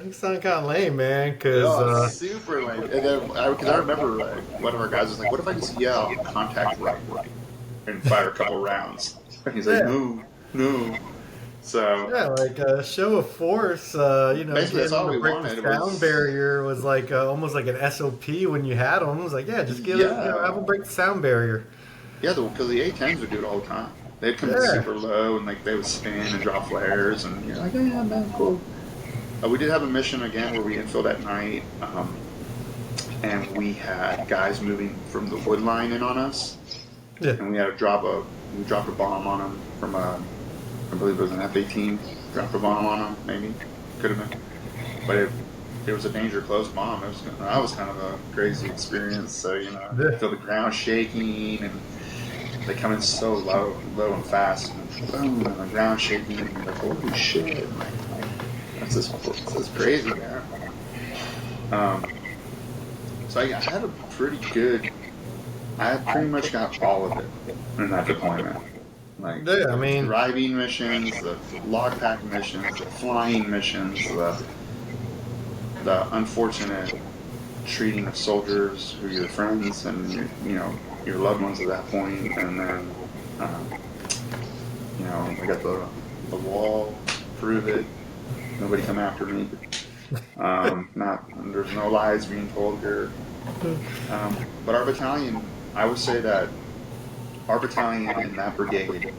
you sound kind of lame, man. Cause super lame. And then, because I remember one of our guys was like, "What if I just yell contact right and fire a couple rounds?" And he's like, "No." So yeah, like a show of force. Basically, that's all we break wanted. The sound barrier was like almost like an SOP when you had them. It was like, just have them break the sound barrier. Yeah, because the A-10s would do it all the time. They'd come in super low and like they would spin and drop flares, and you're like, yeah, man, cool. We did have a mission again where we infilled at night, and we had guys moving from the wood line in on us, and we had to dropped a bomb on them from I believe it was an F-18. Dropped a bomb on them, maybe, could have been, but it was a danger close bomb. That was kind of a crazy experience. So I feel the ground shaking and. They come in so low and fast, and boom, and the ground shaking, and you're like, holy shit, this is crazy, man. So I had a pretty good, I pretty much got all of it in that deployment. Like, driving missions, the log pack missions, the flying missions, the unfortunate treating of soldiers who are your friends and your loved ones at that point, and then I got the wall, prove it, nobody come after me. There's no lies being told here. But our battalion, I would say that our battalion in that brigade,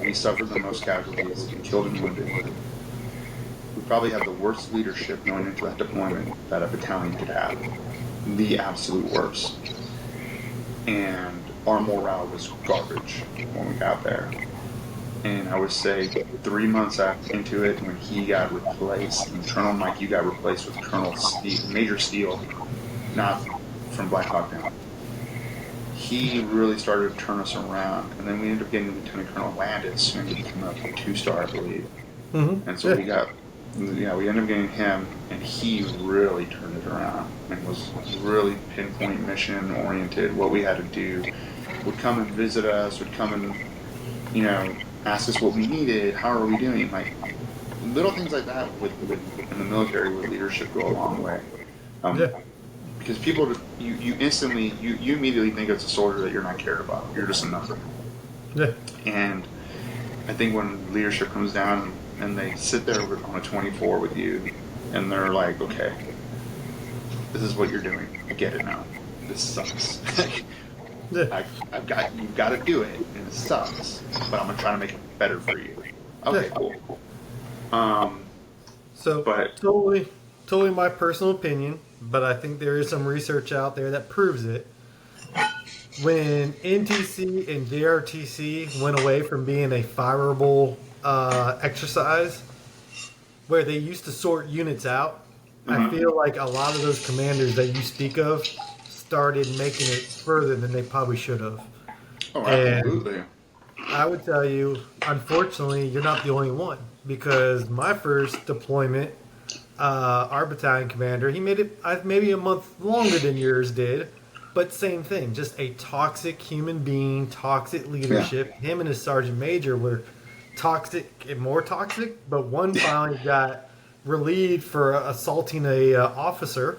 we suffered the most casualties, killed and wounded. We probably had the worst leadership going into that deployment that a battalion could have. The absolute worst. And our morale was garbage when we got there. And I would say 3 months into it, when he got replaced, and Colonel Mike, you got replaced with Colonel Steve, Major Steele, not from Black Hawk Down. He really started to turn us around, and then we ended up getting Lieutenant Colonel Landis, who ended up becoming a 2-star, I believe. Mm-hmm. And so we ended up getting him, and he really turned it around and was really pinpoint mission oriented. What we had to do, would come and visit us, would come and ask us what we needed, how are we doing, like little things like that. With in the military, with leadership, go a long way. Because people, you instantly, you immediately think it's a soldier that you're not cared about. You're just a number. Yeah. And I think when leadership comes down and they sit there on a 24 with you, and they're like, okay, this is what you're doing. I get it now. This sucks. You've got to do it, and it sucks. But I'm gonna try to make it better for you. Okay, cool. Totally my personal opinion, but I think there is some research out there that proves it. When NTC and JRTC went away from being a fireable exercise, where they used to sort units out, I feel like a lot of those commanders that you speak of started making it further than they probably should have. Oh, absolutely. And I would tell you, unfortunately, you're not the only one, because my first deployment, our battalion commander, he made it maybe a month longer than yours did, but same thing, just a toxic human being, toxic leadership. Yeah. Him and his sergeant major were toxic and more toxic, but one finally got relieved for assaulting a officer.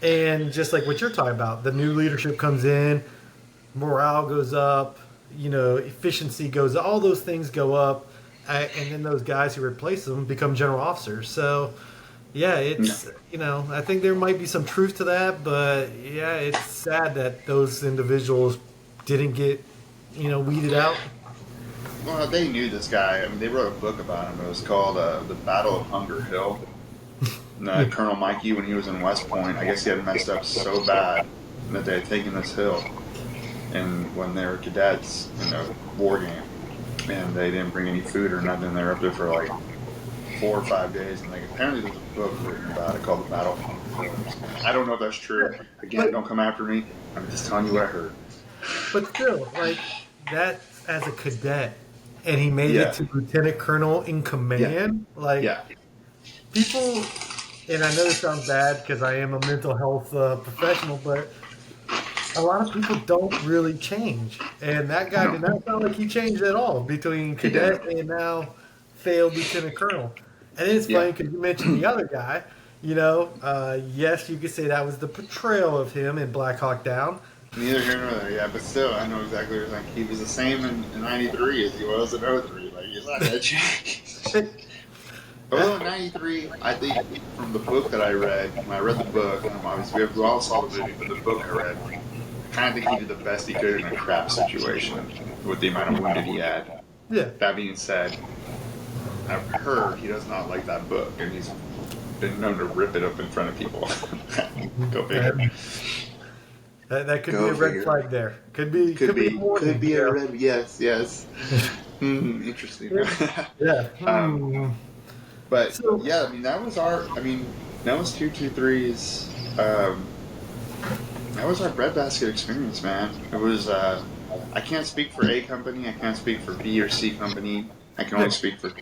And just like what you're talking about, the new leadership comes in, morale goes up, efficiency goes up, all those things go up, and then those guys who replace them become general officers. So, I think there might be some truth to that, but it's sad that those individuals didn't get, weeded out. Well, they knew this guy. I mean, they wrote a book about him. It was called The Battle of Hunger Hill. Colonel Mikey, when he was in West Point, I guess he had messed up so bad that they had taken this hill, and when they were cadets in a war game, and they didn't bring any food or nothing, they were up there for like 4 or 5 days, and apparently there's a book written about it called The Battle of Phillips. I don't know if that's true. Again, don't come after me. I'm just telling you what I heard. But still, like, that as a cadet, and he made it Yeah. to lieutenant colonel in command. Like, Yeah. people, and I know this sounds bad because I am a mental health professional, but a lot of people don't really change. And that guy did No, not sound like he changed at all between he didn't. cadet and now failed lieutenant colonel. And it's Yeah. funny because you mentioned the other guy. Yes, you could say that was the portrayal of him in Black Hawk Down. Neither here nor there, yeah, but still, I know exactly what you're saying. He was the same in 93 as he was in 03. Like, he's not that changed. Although in 93, I think from the book that I read, when I read the book, obviously we all saw the movie, but the book I read, I kind of think he did the best he could in a crap situation with the amount of wounded he had. Yeah. That being said, I've heard he does not like that book, and he's been known to rip it up in front of people. Go figure. That could be a red flag there. Could be a warning. Could be a red. Yes. Interesting. Yeah. But so, yeah, I mean that was 223's. That was our breadbasket experience, man. It was. I can't speak for A company. I can't speak for B or C company. I can only speak for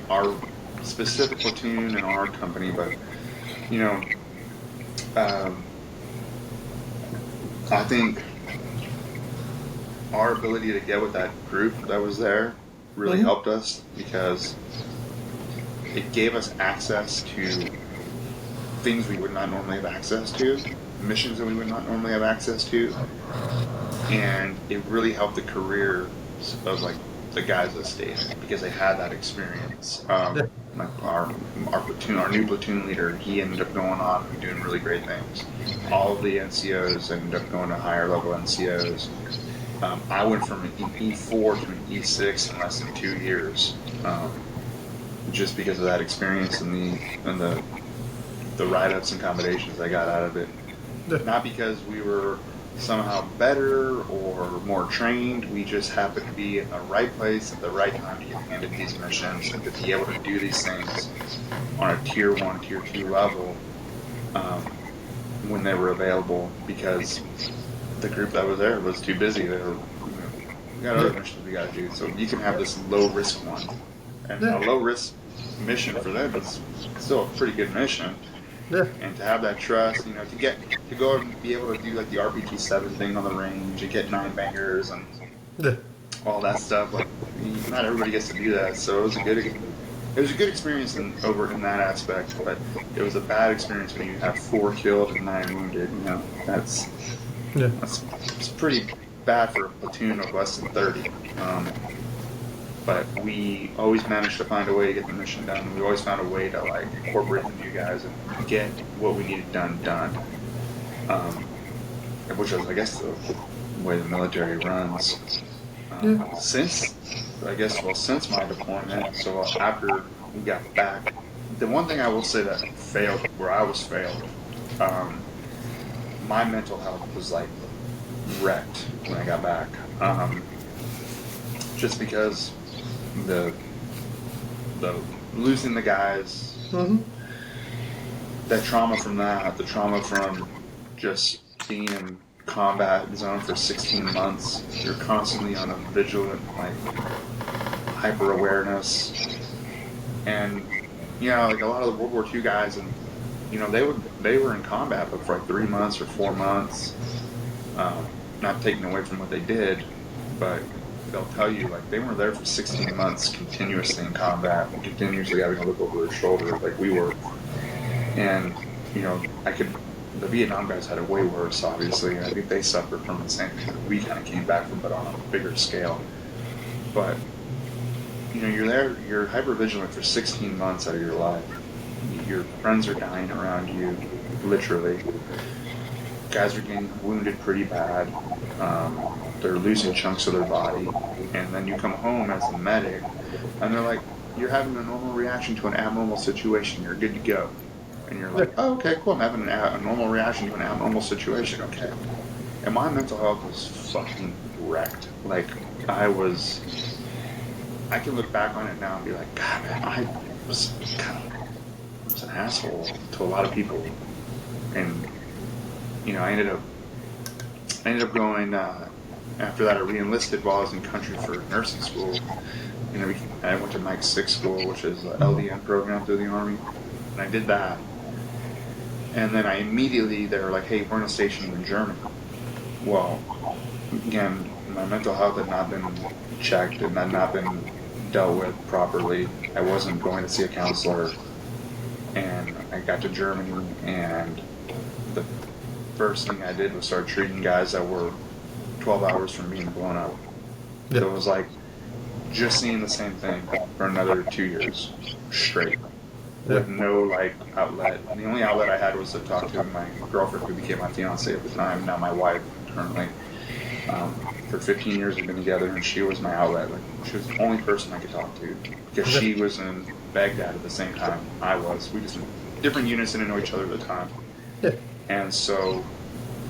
our specific platoon and our company. But I think our ability to get with that group that was there really helped us because it gave us access to things we would not normally have access to, missions that we would not normally have access to, and it really helped the career of like the guys that stayed because they had that experience. Our platoon, our new platoon leader, he ended up going on and doing really great things. All of the NCOs ended up going to higher level NCOs. I went from an E4 to an E6 in less than 2 years, just because of that experience and the write-ups and accommodations I got out of it. Not because we were somehow better or more trained, we just happened to be in the right place at the right time to get handed these missions and to be able to do these things on a tier 1, tier 2 level when they were available because the group that was there was too busy. We got other missions we got to do. So you can have this low-risk one. And a low-risk mission for them is still a pretty good mission. Yeah. And to have that trust, to go and be able to do like the RPG-7 thing on the range and get 9 bangers and all that stuff. Like, not everybody gets to do that. So it was a good experience in that aspect. But it was a bad experience when you have 4 killed and 9 wounded. That's pretty bad for a platoon of less than 30. But we always managed to find a way to get the mission done. We always found a way to like incorporate the new guys and get what we needed done. Which was, I guess, the way the military runs. Since my deployment, so after we got back, the one thing I will say that failed, my mental health was like wrecked when I got back. Just because the losing the guys, that trauma from that, the trauma from just being in combat zone for 16 months, you're constantly on a vigilant, like, hyper awareness, and like a lot of the World War II guys, and they were in combat but for like 3 months or 4 months, not taking away from what they did, but they'll tell you like they weren't there for 16 months continuously in combat, continuously having to look over their shoulder like we were. And the Vietnam guys had it way worse, obviously. I think they suffered from the same thing that we kind of came back from, but on a bigger scale. But you're there, you're hyper vigilant for 16 months out of your life. Your friends are dying around you, literally. Guys are getting wounded pretty bad. They're losing chunks of their body, and then you come home as a medic, and they're like, you're having a normal reaction to an abnormal situation, you're good to go. And you're like, oh, okay, cool, I'm having a normal reaction to an abnormal situation, okay. And my mental health was fucking wrecked. Like, I can look back on it now and be like, God, man, was an asshole to a lot of people, and I ended up going after that. I re-enlisted while I was in country for nursing school. I went to Mike 6 school, which is an LDN program through the Army, and I did that. And then they were like, hey, we're going to station you in Germany. Well, again, my mental health had not been checked and had not been dealt with properly. I wasn't going to see a counselor. And I got to Germany, and the first thing I did was start treating guys that were 12 hours from being blown up. Yeah. So it was like just seeing the same thing for another 2 years straight. With no outlet. And the only outlet I had was to talk to my girlfriend, who became my fiance at the time, now my wife currently. For 15 years we've been together, and she was my outlet. She was the only person I could talk to, because she was in Baghdad at the same time I was. We just in different units, didn't know each other at the time. Yeah. And so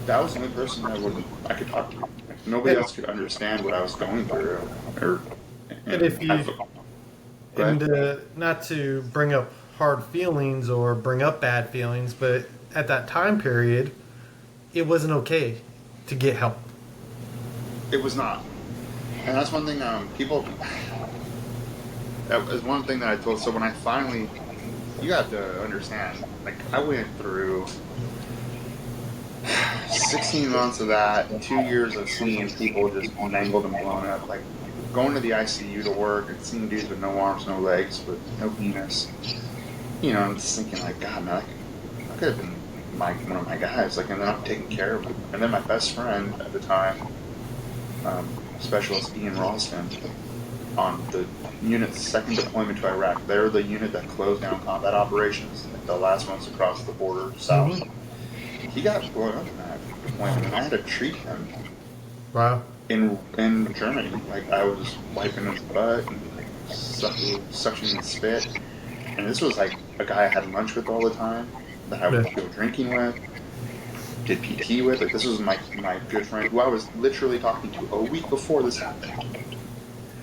that was the only person I could talk to. Nobody else could understand what I was going through. Not to bring up hard feelings or bring up bad feelings, but at that time period, it wasn't okay to get help. It was not. And that's one thing that was one thing that I told. So when I finally, you have to understand, I went through 16 months of that, 2 years of seeing people just mangled and blown up, going to the ICU to work and seeing dudes with no arms, no legs, with no penis. I'm just thinking, God, man, I could have been one of my guys. And then I'm taking care of it. And then my best friend at the time, Specialist Ian Ralston, on the unit's second deployment to Iraq. They're the unit that closed down combat operations, the last ones across the border south. Mm-hmm. He got blown up in that deployment, and I had to treat him. Wow. In Germany, I was wiping his butt and suctioning his spit. And this was a guy I had lunch with all the time, that I would go drinking with, did PT with. This was my good friend, who I was literally talking to a week before this happened.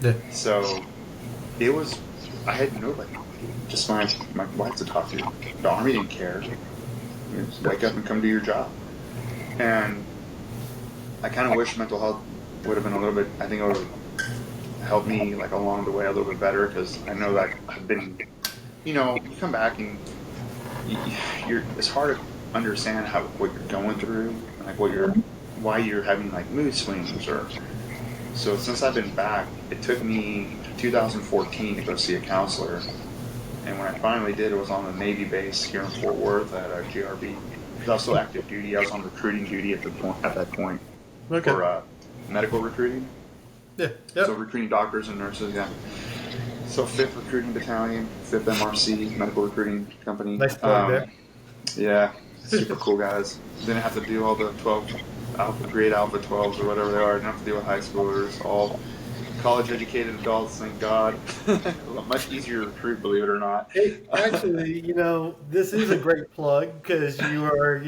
Yeah. So I had nobody, just my wife to talk to. The Army didn't care. Just wake up and come do your job. And I kind of wish mental health would have been a little bit, I think it would have helped me along the way a little bit better, because I know that I've been, you come back and it's hard to understand what you're going through, and why you're having mood swings. So since I've been back, it took me 2014 to go see a counselor, and when I finally did, it was on the Navy base here in Fort Worth at GRB. Because I was still active duty. I was on recruiting duty at that point. Okay. For medical recruiting. Yeah. Yep. So recruiting doctors and nurses. Yeah. So 5th Recruiting Battalion, 5th MRC, medical recruiting company. Nice plug there. Yeah, super cool guys. Didn't have to do all the 12 grade Alpha 12s or whatever they are. Didn't have to deal with high schoolers. All college-educated adults, thank God. Much easier to recruit, believe it or not. Hey, actually, this is a great plug, because you are,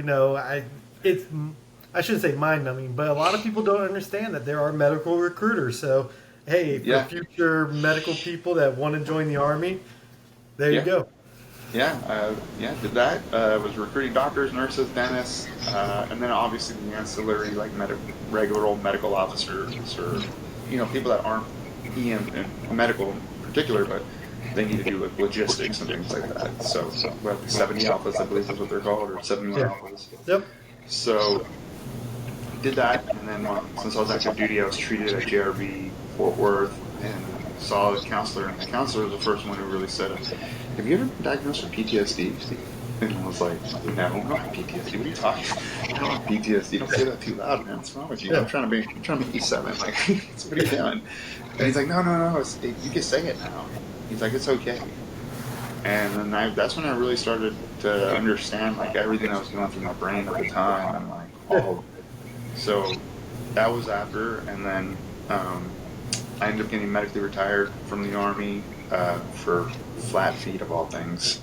I shouldn't say mind-numbing, but a lot of people don't understand that there are medical recruiters. So, hey, for future medical people that want to join the Army, there you go. Yeah, did that. Was recruiting doctors, nurses, dentists, and then obviously the ancillary, regular old medical officers, or, people that aren't EM and medical in particular, but they need to do logistics and things like that. So we have 70 alphas, I believe is what they're called, or 71 alphas. Yep. So did that, and then since I was active duty, I was treated at JRB Fort Worth and saw a counselor, and the counselor was the first one who really said, have you ever been diagnosed with PTSD? And I was like, no, I don't have PTSD. What are you talking about? I don't have PTSD. Don't say that too loud, man. What's wrong with you? I'm trying to make you 7. What are you doing? And he's like, no. You can say it now. He's like, it's okay. And then that's when I really started to understand everything that was going through my brain at the time. I'm like, oh. So that was after, and then I ended up getting medically retired from the Army for flat feet of all things.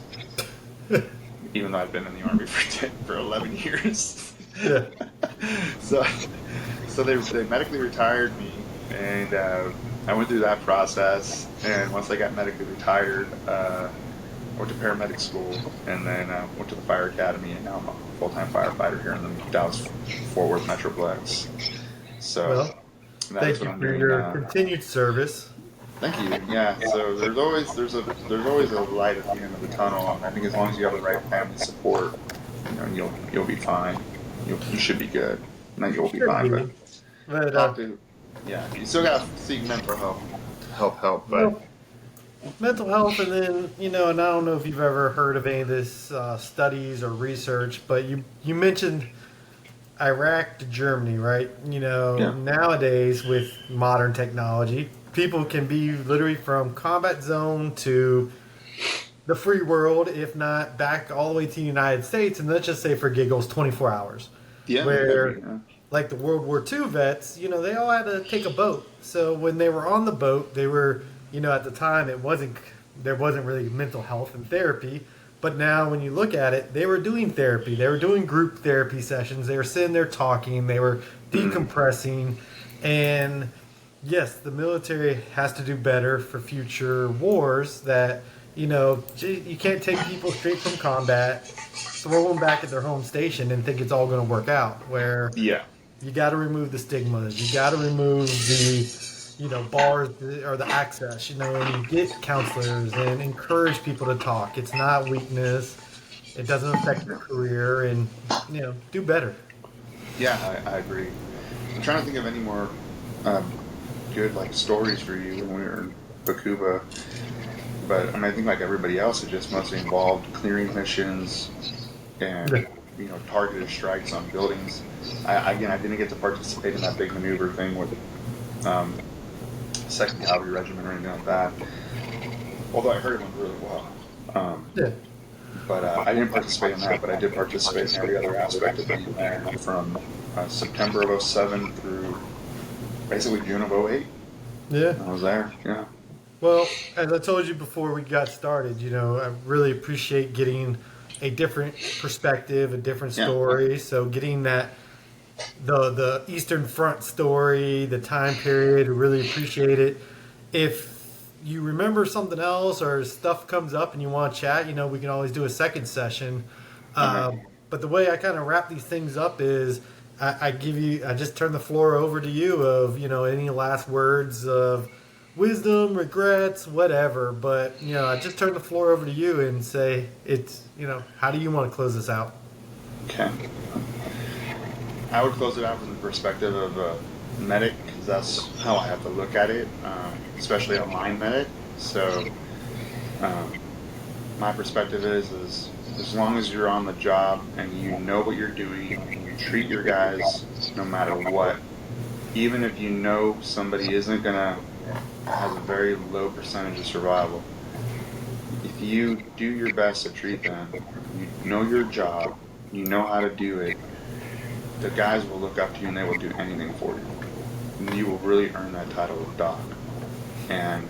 Even though I've been in the Army for 11 years. Yeah. So they medically retired me, and I went through that process. And once I got medically retired, went to paramedic school, and then went to the fire academy, and now I'm a full-time firefighter here in the Dallas-Fort Worth Metroplex. So Well, that's thank what you I'm for doing. your continued service. Thank you. Yeah. So there's always a light at the end of the tunnel, and I think as long as you have the right family support, you'll be fine. You should be good. No, you'll be Should fine. be. But Talk to, yeah, you still gotta seek mental help. But well, mental health, and then and I don't know if you've ever heard of any of this studies or research, but you mentioned Iraq to Germany, right? yeah, Nowadays with modern technology, people can be literally from combat zone to the free world, if not back all the way to the United States, and let's just say for giggles, 24 hours. yeah, I agree. Where, Yeah. like the World War II vets, they all had to take a boat. So when they were on the boat, they were, at the time, there wasn't really mental health and therapy. But now when you look at it, they were doing therapy. They were doing group therapy sessions. They were sitting there talking. They were decompressing. And yes, the military has to do better for future wars that, you can't take people straight from combat, throw them back at their home station and think it's all going to work out. Where Yeah. you got to remove the stigmas. You got to remove the, bars or the access, and get counselors and encourage people to talk. It's not weakness. It doesn't affect your career and, do better. Yeah, I agree. I'm trying to think of any more good stories for you when we were in Bakuba. But I think like everybody else, it just mostly involved clearing missions and targeted strikes on buildings. I didn't get to participate in that big maneuver thing with Second Cavalry Regiment or anything like that. Although I heard it went really well. But I didn't participate in that, but I did participate in every other aspect of being there from September of 07 through basically June of 08. Yeah. I was there, yeah. Well, as I told you before we got started, I really appreciate getting a different perspective, a different story. So getting that the Eastern Front story, the time period, really appreciate it. If you remember something else or stuff comes up and you want to chat, we can always do a second session. But the way I kind of wrap these things up is I just turn the floor over to you of, any last words of wisdom, regrets, whatever. But, I just turn the floor over to you and say, how do you want to close this out? Okay. I would close it out from the perspective of a medic, because that's how I have to look at it, especially a line medic. So my perspective is as long as you're on the job and you know what you're doing, and you treat your guys no matter what, even if you know somebody isn't going to have a very low percentage of survival, if you do your best to treat them, you know your job, you know how to do it, the guys will look up to you and they will do anything for you. And you will really earn that title of doc. And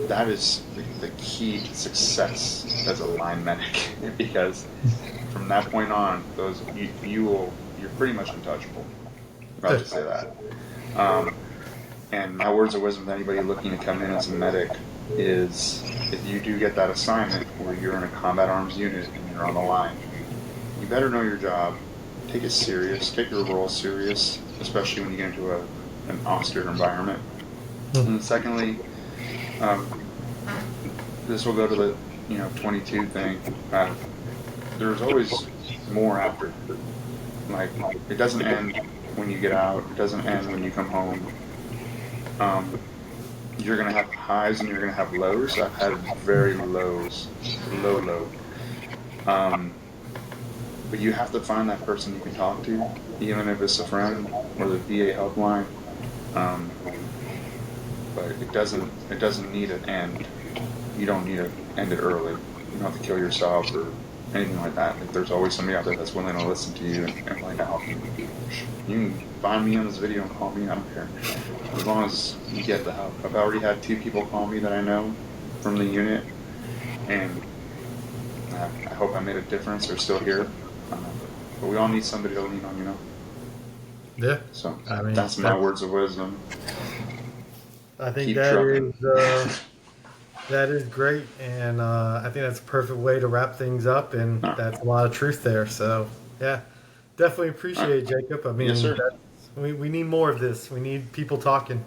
that is the key to success as a line medic, because from that point on, you're pretty much untouchable. I'll just say that. And my words of wisdom to anybody looking to come in as a medic is, if you do get that assignment where you're in a combat arms unit and you're on the line, you better know your job. Take it serious. Take your role serious, especially when you get into an austere environment. And secondly, this will go to the 22 thing. There's always more after. Like, it doesn't end when you get out. It doesn't end when you come home. You're gonna have highs and you're gonna have lows. I've had very low. But you have to find that person you can talk to, even if it's a friend or the VA helpline. But it doesn't need an end. You don't need to end it early. You don't have to kill yourself or anything like that. Like, there's always somebody out there that's willing to listen to you and willing to help you. You can find me on this video and call me, I don't care. As long as you get the help. I've already had 2 people call me that I know from the unit, and I hope I made a difference. They're still here. But we all need somebody to lean on, Yeah. So that's my words of wisdom. I think Keep that trucking. That is great, and I think that's a perfect way to wrap things up, and that's a lot of truth there. So, yeah, definitely appreciate it, Jacob. I mean, Yes, sir. we need more of this. We need people talking.